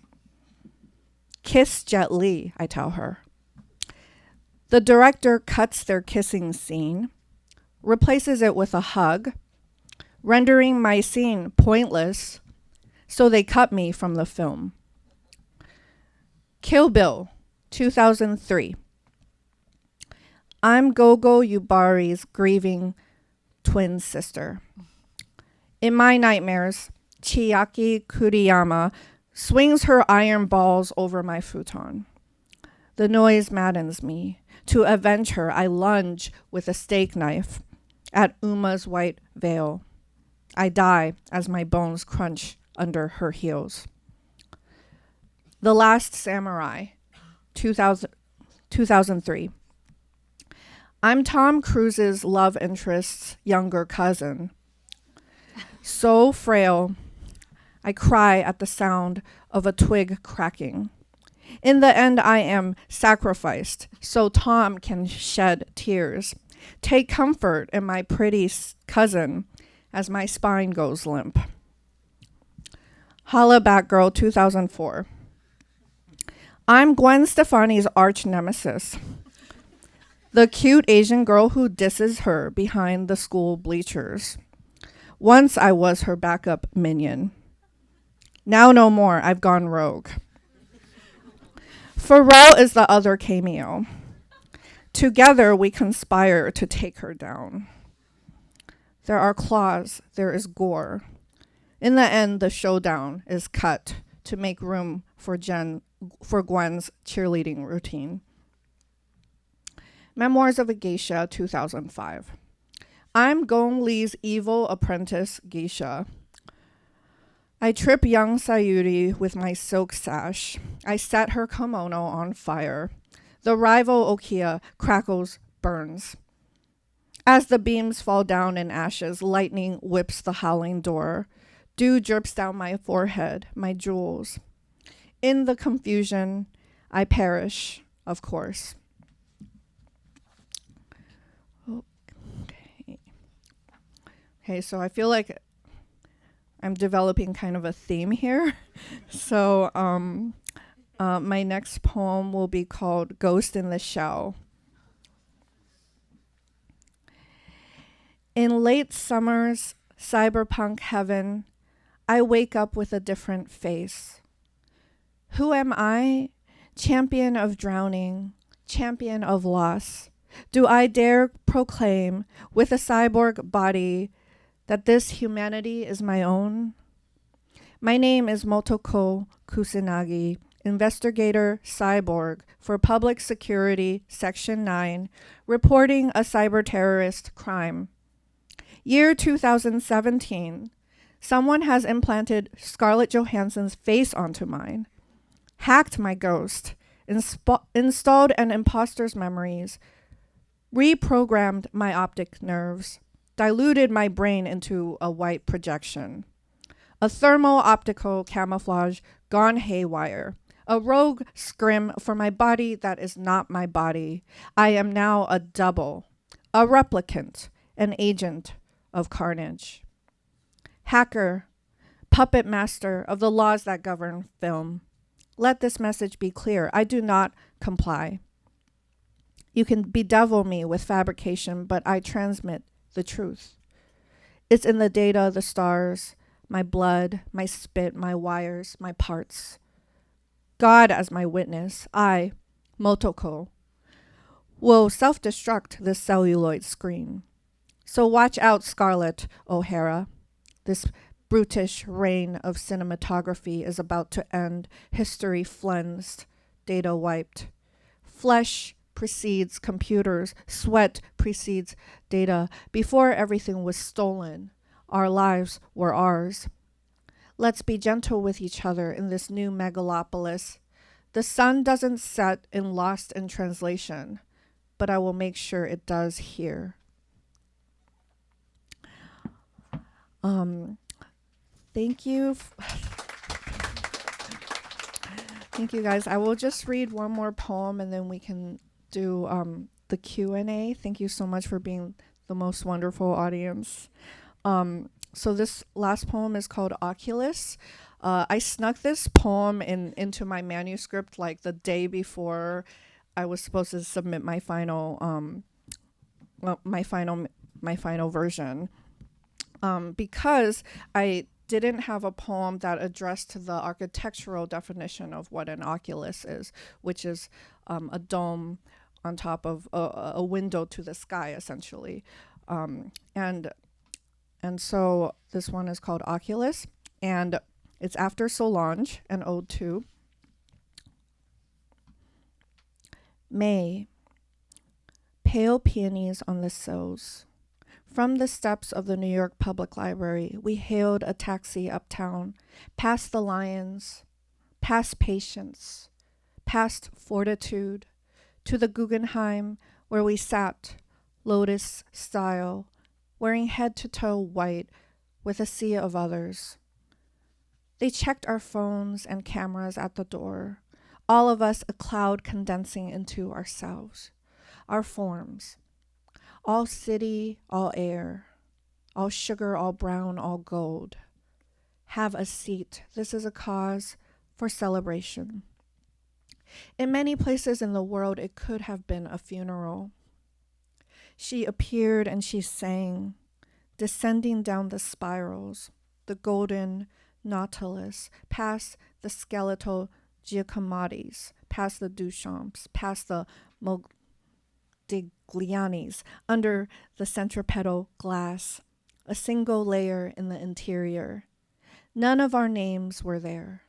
Kiss Jet Li, I tell her. The director cuts their kissing scene, replaces it with a hug, rendering my scene pointless, so they cut me from the film. Kill Bill, 2003. I'm Gogo Yubari's grieving twin sister. In my nightmares, Chiaki Kuriyama swings her iron balls over my futon. The noise maddens me. To avenge her, I lunge with a steak knife at Uma's white veil. I die as my bones crunch under her heels. The Last Samurai, 2003. I'm Tom Cruise's love interest's younger cousin. So frail, I cry at the sound of a twig cracking. In the end, I am sacrificed so Tom can shed tears. Take comfort in my pretty cousin as my spine goes limp. Holla Batgirl, 2004. I'm Gwen Stefani's arch nemesis. The cute Asian girl who disses her behind the school bleachers. Once I was her backup minion. Now no more, I've gone rogue. Pharrell is the other cameo. Together we conspire to take her down. There are claws, there is gore. In the end, the showdown is cut to make room for Gwen's cheerleading routine. Memoirs of a Geisha, 2005. I'm Gong Li's evil apprentice, Geisha. I trip young Sayuri with my silk sash. I set her kimono on fire. The rival Okia crackles, burns. As the beams fall down in ashes, lightning whips the howling door. Dew drips down my forehead, my jewels. In the confusion, I perish, of course. Okay, so I feel like I'm developing kind of a theme here. So my next poem will be called Ghost in the Shell. In late summer's cyberpunk heaven, I wake up with a different face. Who am I? Champion of drowning, champion of loss. Do I dare proclaim with a cyborg body that this humanity is my own? My name is Motoko Kusanagi, investigator cyborg for Public Security Section 9, reporting a cyber terrorist crime. Year 2017, someone has implanted Scarlett Johansson's face onto mine, hacked my ghost, installed an imposter's memories, reprogrammed my optic nerves, diluted my brain into a white projection. A thermo-optical camouflage gone haywire. A rogue scrim for my body that is not my body. I am now a double, a replicant, an agent of carnage. Hacker, puppet master of the laws that govern film. Let this message be clear. I do not comply. You can bedevil me with fabrication, but I transmit the truth. It's in the data, the stars, my blood, my spit, my wires, my parts. God as my witness, I, Motoko, will self-destruct this celluloid screen. So watch out, Scarlett O'Hara. This brutish reign of cinematography is about to end, history flensed, data wiped. Flesh precedes computers, sweat precedes data. Before everything was stolen, our lives were ours. Let's be gentle with each other in this new megalopolis. The sun doesn't set in Lost in Translation, but I will make sure it does here. Thank you. Thank you, guys. I will just read one more poem and then we can do the Q&A. Thank you so much for being the most wonderful audience. So this last poem is called Oculus. I snuck this poem into my manuscript like the day before I was supposed to submit my final my final version. Because I didn't have a poem that addressed the architectural definition of what an oculus is, which is a dome on top of a window to the sky, essentially. And so this one is called Oculus, and it's after Solange, an ode to May. Pale peonies on the sills. From the steps of the New York Public Library, we hailed a taxi uptown, past the lions, past patience, past fortitude, to the Guggenheim, where we sat, lotus style, wearing head to toe white with a sea of others. They checked our phones and cameras at the door, all of us a cloud condensing into ourselves, our forms. All city, all air, all sugar, all brown, all gold. Have a seat. This is a cause for celebration. In many places in the world, it could have been a funeral. She appeared and she sang, descending down the spirals, the golden nautilus, past the skeletal Giacomattis, past the Duchamps, past the Modiglianis, under the centripetal glass, a single layer in the interior. None of our names were there.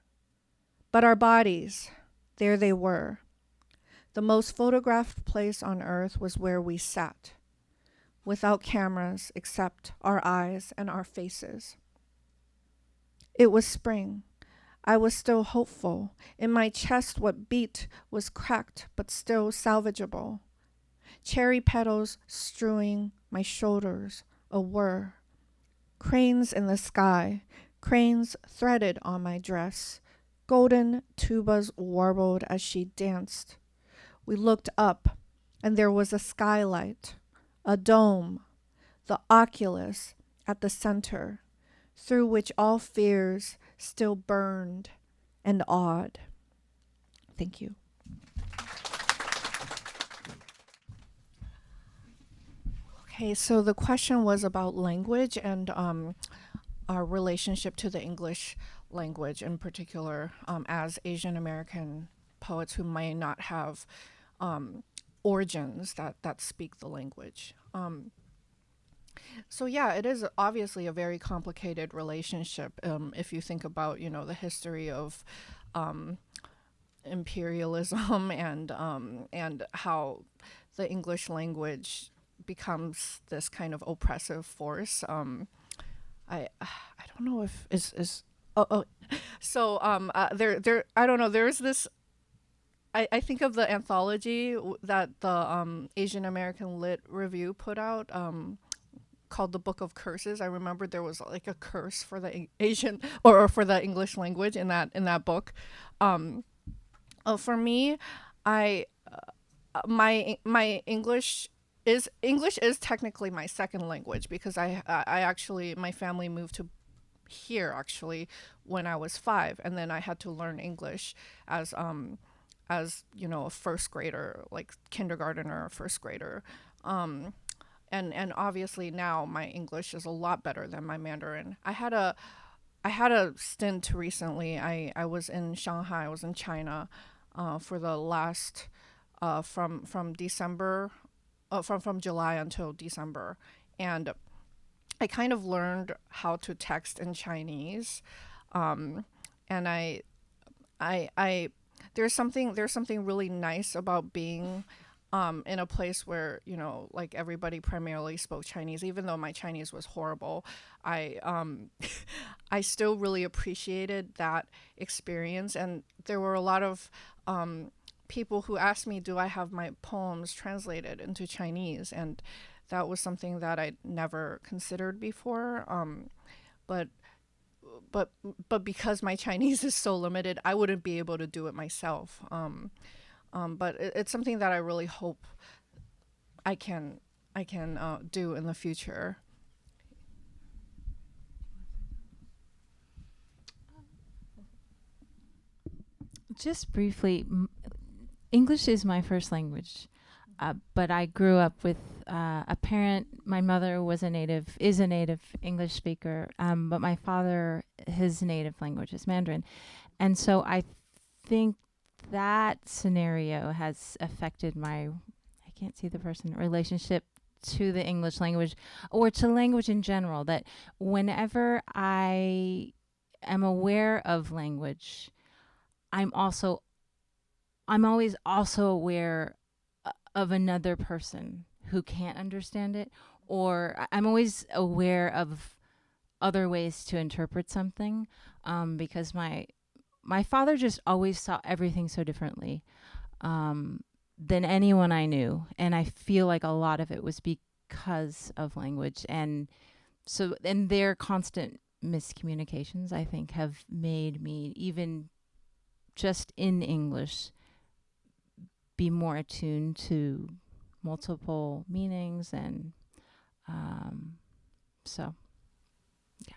But our bodies, there they were. The most photographed place on earth was where we sat, without cameras except our eyes and our faces. It was spring. I was still hopeful. In my chest, what beat was cracked but still salvageable. Cherry petals strewing my shoulders, a whir. Cranes in the sky, cranes threaded on my dress. Golden tubas warbled as she danced. We looked up, and there was a skylight, a dome, the Oculus at the center, through which all fears still burned and awed. Thank you. Okay, so the question was about language and our relationship to the English language, in particular, as Asian American poets who may not have origins that speak the language. So yeah, it is obviously a very complicated relationship. If you think about, the history of imperialism and how the English language becomes this kind of oppressive force. I don't know if is so there I don't know. There's this. I think of the anthology that the Asian American Lit Review put out, called The Book of Curses. I remember there was like a curse for the Asian or for the English language in that book. For me, my English is technically my second language because I actually, my family moved to here actually when I was 5, and then I had to learn English as a first grader, like kindergartner or first grader. And obviously now my English is a lot better than my Mandarin. I had a stint recently. I was in Shanghai. I was in China for the last from December, from July until December, and I kind of learned how to text in Chinese, and I there's something really nice about being in a place where, like everybody primarily spoke Chinese. Even though my Chinese was horrible, I still really appreciated that experience. And there were a lot of people who asked me, do I have my poems translated into Chinese? And that was something that I'd never considered before. But because my Chinese is so limited, I wouldn't be able to do it myself. But it's something that I really hope I can do in the future. Just briefly, English is my first language, but I grew up with a parent. My mother is a native English speaker, but my father, his native language is Mandarin. And so I think that scenario has affected my, I can't see the person, relationship to the English language or to language in general, that whenever I am aware of language, I'm always also aware of another person who can't understand it, or I'm always aware of other ways to interpret something, because my father just always saw everything so differently than anyone I knew, and I feel like a lot of it was because of language, and their constant miscommunications, I think, have made me, even just in English, be more attuned to multiple meanings, and so yeah.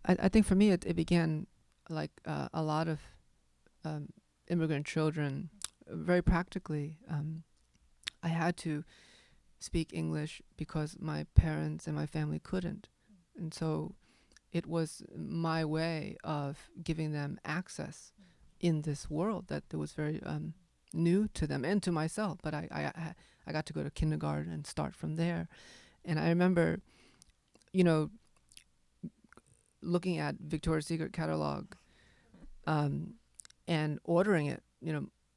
I think for me it began like a lot of immigrant children, very practically. I had to speak English because my parents and my family couldn't, and so it was my way of giving them access in this world that was very new to them and to myself. But I got to go to kindergarten and start from there. And I remember, looking at Victoria's Secret catalog and ordering it,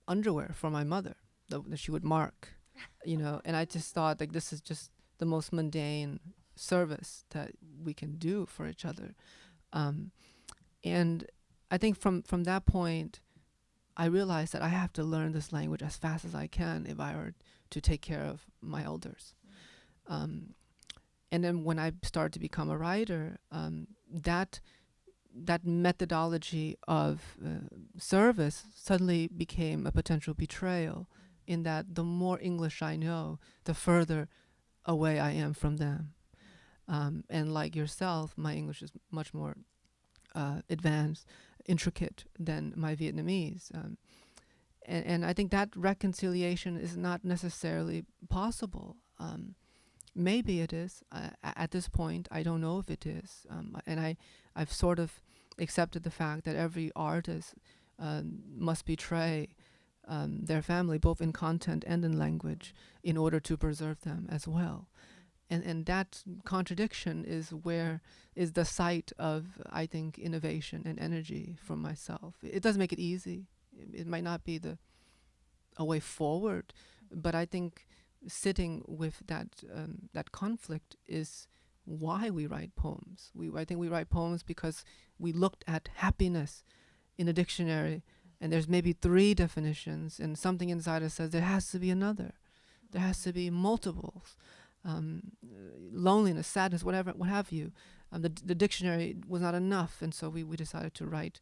underwear for my mother that she would mark, and I just thought, like, this is just the most mundane service that we can do for each other. And I think from that point, I realized that I have to learn this language as fast as I can if I were to take care of my elders. And then when I started to become a writer, that methodology of service suddenly became a potential betrayal, in that the more English I know, the further away I am from them. And like yourself, my English is much more advanced, intricate than my Vietnamese. And I think that reconciliation is not necessarily possible. Maybe it is. At this point, I don't know if it is. And I've sort of accepted the fact that every artist must betray their family, both in content and in language, in order to preserve them as well. And that contradiction is the site of, I think, innovation and energy for myself. It doesn't make it easy. It might not be a way forward, but I think sitting with that conflict is why we write poems. I think we write poems because we looked at happiness in a dictionary, and there's maybe 3 definitions, and something inside us says there has to be another. There has to be multiples. Loneliness, sadness, whatever, what have you. The dictionary was not enough, and so we decided to write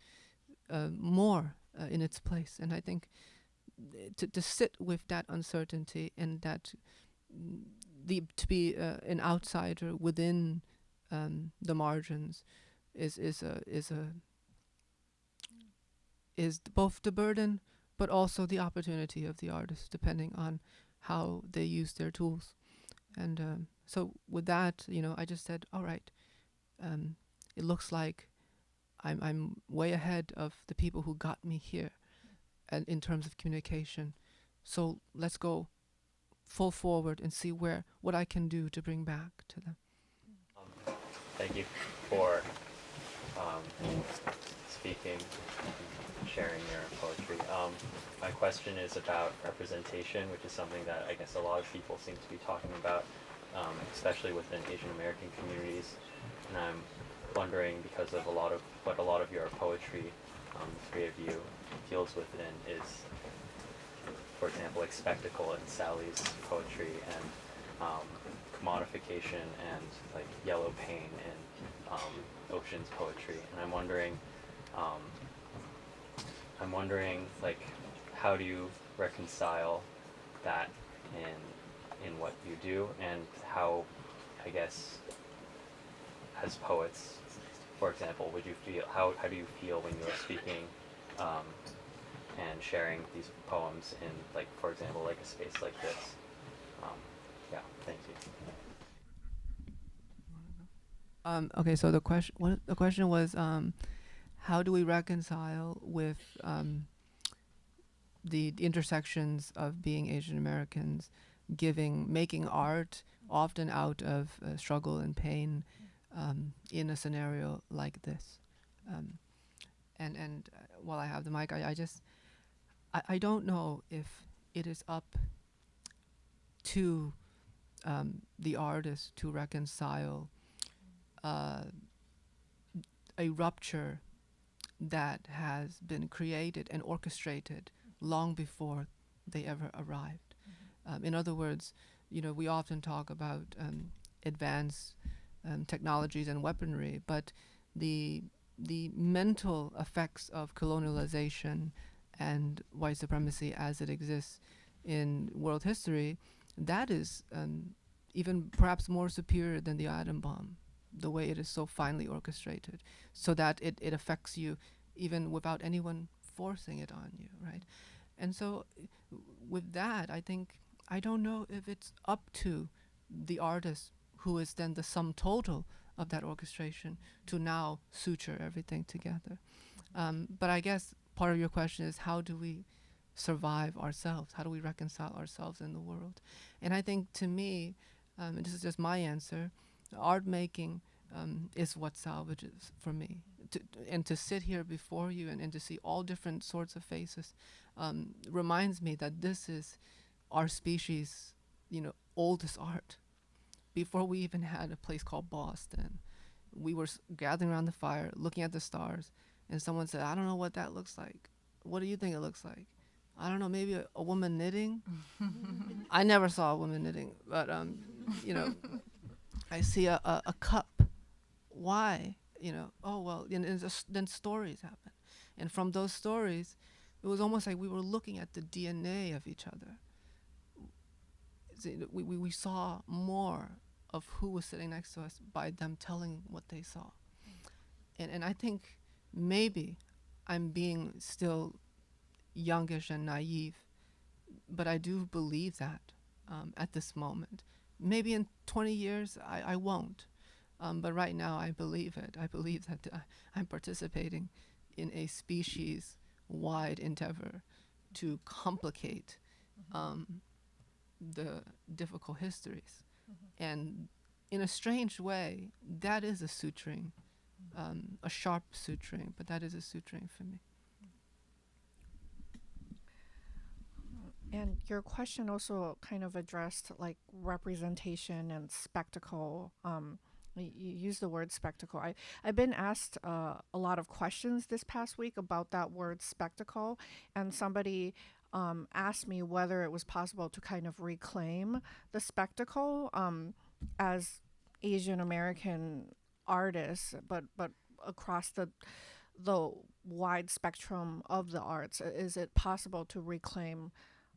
more in its place. And I think to sit with that uncertainty and that to be an outsider within the margins is both the burden but also the opportunity of the artist, depending on how they use their tools. And so with that, I just said, all right, it looks like I'm way ahead of the people who got me here, and in terms of communication. So let's go full forward and see what I can do to bring back to them. Thank you for speaking, sharing your poetry. My question is about representation, which is something that I guess a lot of people seem to be talking about, especially within Asian American communities. And I'm wondering, because of what a lot of your poetry, the 3 of you, deals within is, for example, like spectacle in Sally's poetry, and commodification and like yellow pain in Ocean's poetry. And I'm wondering like, how do you reconcile that in what you do, and how, I guess, as poets, for example, how do you feel when you're speaking and sharing these poems in, like, for example, like a space like this? Yeah, thank you. Okay, so the question was, how do we reconcile with the intersections of being Asian Americans, making art often out of struggle and pain in a scenario like this? And while I have the mic, I don't know if it is up to the artist to reconcile a rupture that has been created and orchestrated long before they ever arrived. In other words, we often talk about advanced technologies and weaponry, but the mental effects of colonialization and white supremacy as it exists in world history, that is even perhaps more superior than the atom bomb, the way it is so finely orchestrated, so that it affects you even without anyone forcing it on you, right? And so with that, I think, I don't know if it's up to the artist, who is then the sum total of that orchestration to now suture everything together. But I guess part of your question is, how do we survive ourselves? How do we reconcile ourselves in the world? And I think, to me, and this is just my answer, art making is what salvages for me. And to sit here before you and to see all different sorts of faces reminds me that this is our species, oldest art. Before we even had a place called Boston, we were gathering around the fire, looking at the stars, and someone said, "I don't know what that looks like. What do you think it looks like?" I don't know, maybe a woman knitting? I never saw a woman knitting, but, I see a cup. Why? Oh, well, then stories happen. And from those stories, it was almost like we were looking at the DNA of each other. We saw more of who was sitting next to us by them telling what they saw. And I think maybe I'm being still youngish and naive, but I do believe that at this moment. Maybe in 20 years I won't, but right now I believe it. I believe that I'm participating in a species-wide endeavor to complicate the difficult histories. And in a strange way, that is a suturing, a sharp suturing, but that is a suturing for me. And your question also kind of addressed like representation and spectacle. You use the word spectacle. I've been asked a lot of questions this past week about that word spectacle, and somebody asked me whether it was possible to kind of reclaim the spectacle as Asian American artists, but across the wide spectrum of the arts. Is it possible to reclaim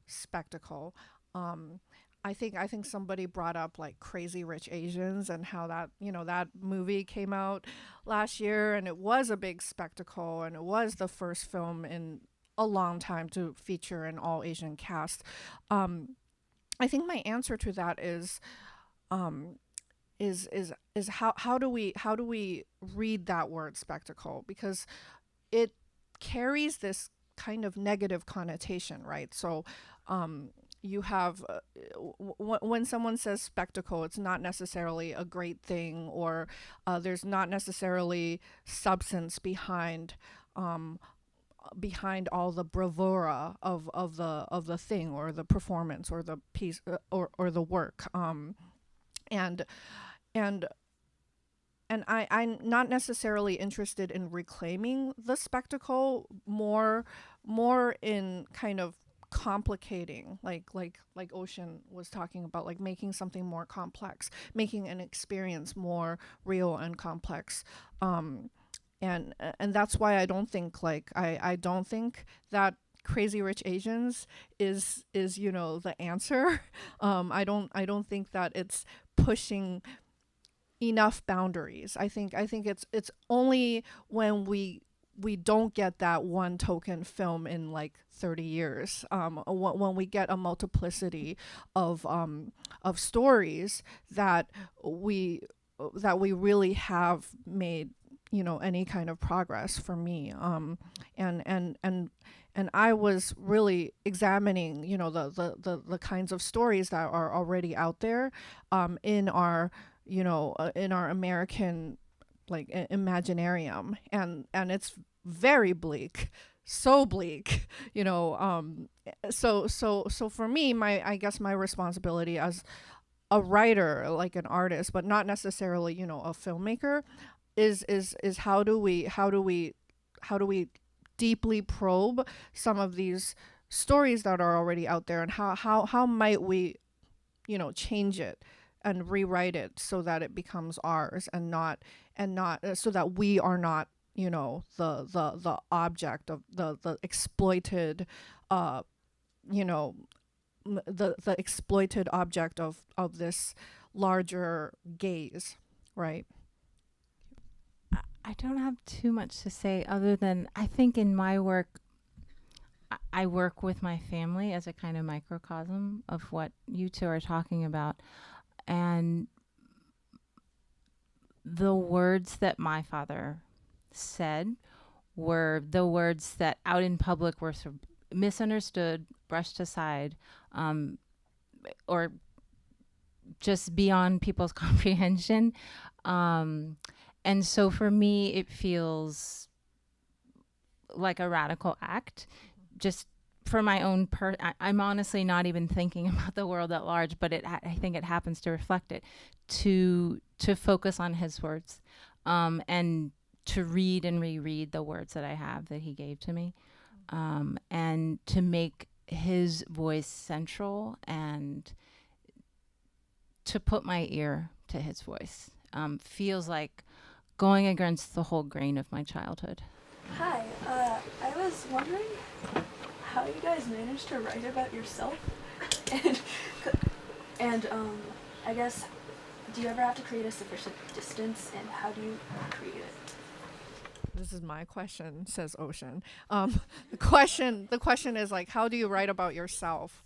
spectacle? I think somebody brought up like Crazy Rich Asians and how that that movie came out last year, and it was a big spectacle, and it was the first film in a long time to feature an all Asian cast. I think my answer to that is how do we read that word spectacle, because it carries this kind of negative connotation, right? So you have when someone says spectacle, it's not necessarily a great thing, or there's not necessarily substance behind all the bravura of the thing or the performance or the piece or the work, and I'm not necessarily interested in reclaiming the spectacle, more in kind of complicating, like Ocean was talking about, like making something more complex, making an experience more real and complex. And that's why I don't think I don't think that Crazy Rich Asians is the answer. I don't think that it's pushing enough boundaries. I think it's only when we don't get that one token film in like 30 years, when we get a multiplicity of stories, that we really have made any kind of progress for me. And I was really examining the kinds of stories that are already out there in our in our American imaginarium, and it's very bleak, so bleak, so for me, I guess my responsibility as a writer, like an artist, but not necessarily a filmmaker, is how do we deeply probe some of these stories that are already out there, and how might we change it and rewrite it so that it becomes ours, and not so that we are not the object of the exploited the exploited object of this larger gaze, right? I don't have too much to say other than I think in my work, I work with my family as a kind of microcosm of what you two are talking about. And the words that my father said were the words that out in public were sort of misunderstood, brushed aside, or just beyond people's comprehension. And so for me, it feels like a radical act, just for my own I'm honestly not even thinking about the world at large, but I think it happens to reflect it, to focus on his words, and to read and reread the words that I have that he gave to me, and to make his voice central, and to put my ear to his voice, feels like going against the whole grain of my childhood. Hi, I was wondering how you guys managed to write about yourself, and I guess, do you ever have to create a sufficient distance, and how do you create it? This is my question, says Ocean. The question is like, how do you write about yourself?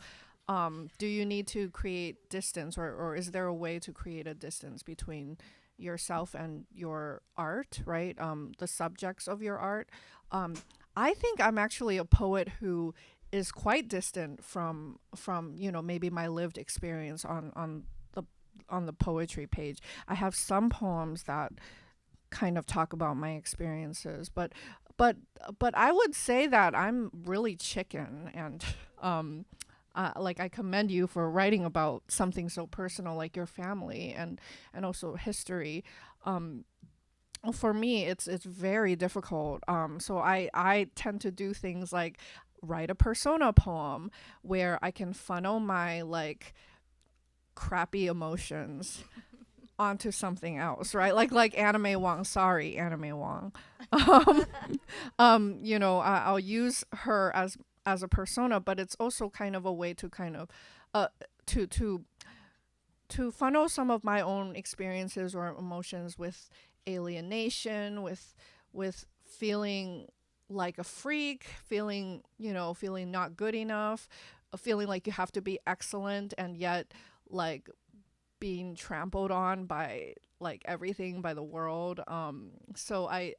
Do you need to create distance, or is there a way to create a distance between yourself and your art, right? The subjects of your art. I think I'm actually a poet who is quite distant from maybe my lived experience on the poetry page. I have some poems that kind of talk about my experiences, but I would say that I'm really chicken, and like I commend you for writing about something so personal like your family and also history. For me, it's very difficult. So I tend to do things like write a persona poem where I can funnel my like crappy emotions onto something else, right? Like Anime Wong. Sorry, Anime Wong. I'll use her as a persona, but it's also kind of a way to kind of to funnel some of my own experiences or emotions with alienation, with feeling like a freak, feeling not good enough, feeling like you have to be excellent, and yet like being trampled on by like everything, by the world. So I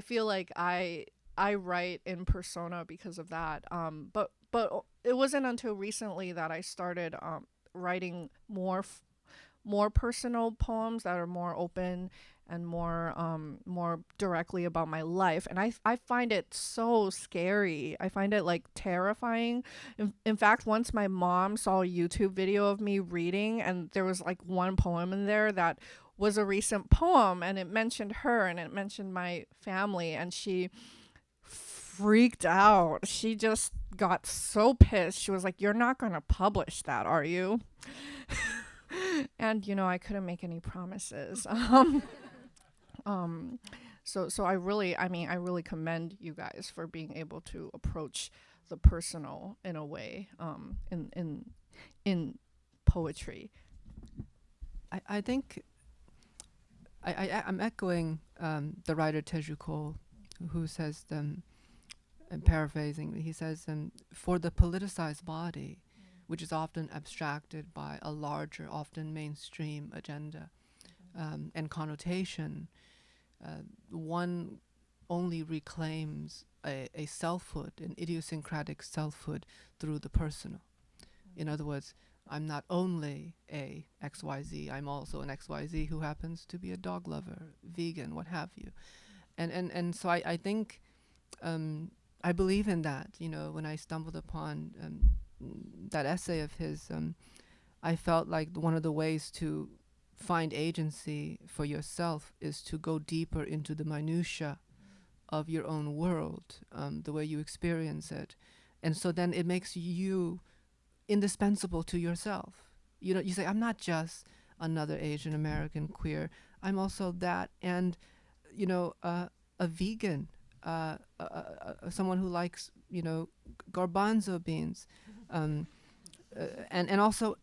feel like I write in persona because of that. But it wasn't until recently that I started writing more personal poems that are more open and more directly about my life. And I find it so scary. I find it like terrifying. In fact, once my mom saw a YouTube video of me reading, and there was like one poem in there that was a recent poem, and it mentioned her and it mentioned my family, and she freaked out. She just got so pissed. She was like, "You're not going to publish that, are you?" And I couldn't make any promises. So I really commend you guys for being able to approach the personal in a way, in poetry. I think I'm echoing the writer Teju Cole, who says, I'm paraphrasing, he says, for the politicized body, which is often abstracted by a larger, often mainstream agenda and connotation, one only reclaims a selfhood, an idiosyncratic selfhood through the personal. In other words, I'm not only a XYZ, I'm also an XYZ who happens to be a dog lover, vegan, what have you. And so I think I believe in that. When I stumbled upon that essay of his, I felt like one of the ways to find agency for yourself is to go deeper into the minutia of your own world, the way you experience it. And so then it makes you indispensable to yourself. You say, I'm not just another Asian American queer, I'm also that, and a vegan, someone who likes garbanzo beans, and also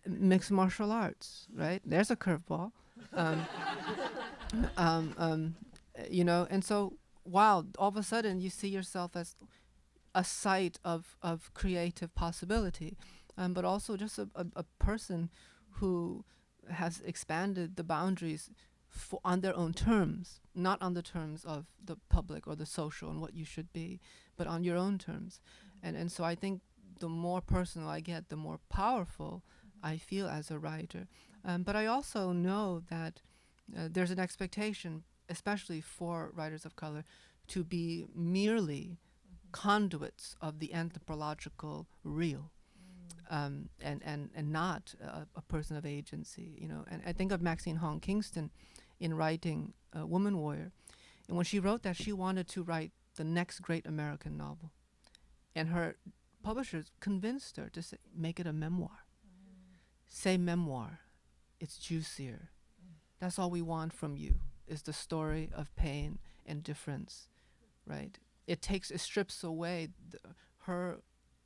mixed martial arts, right? There's a curveball. And so, wow, all of a sudden you see yourself as a site of creative possibility, but also just a person who has expanded the boundaries on their own terms, not on the terms of the public or the social and what you should be, but on your own terms. And so I think the more personal I get, the more powerful I feel as a writer. But I also know that there's an expectation, especially for writers of color, to be merely conduits of the anthropological real, and not a person of agency, you know. And I think of Maxine Hong Kingston in writing Woman Warrior. And when she wrote that, she wanted to write the next great American novel. And her publishers convinced her to say, make it a memoir. Say memoir. It's juicier. That's all we want from you, is the story of pain and difference, right? It strips away her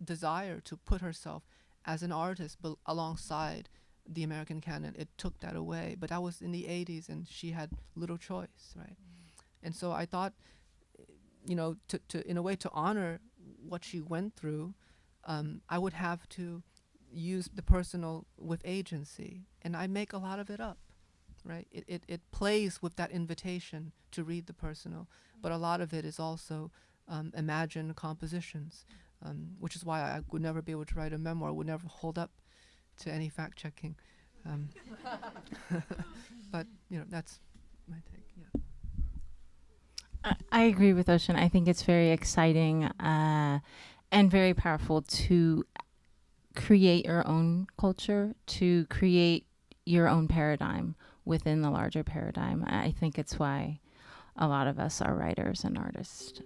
desire to put herself as an artist alongside the American canon. It took that away, but that was in the 80s, and she had little choice, right? And so I thought, you know, to in a way to honor what she went through, I would have to use the personal with agency, and I make a lot of it up, right? It plays with that invitation to read the personal, but a lot of it is also imagined compositions, which is why I would never be able to write a memoir, would never hold up to any fact-checking. But, you know, that's my take, yeah. I agree with Ocean. I think it's very exciting and very powerful to create your own culture, to create your own paradigm within the larger paradigm. I think it's why a lot of us are writers and artists.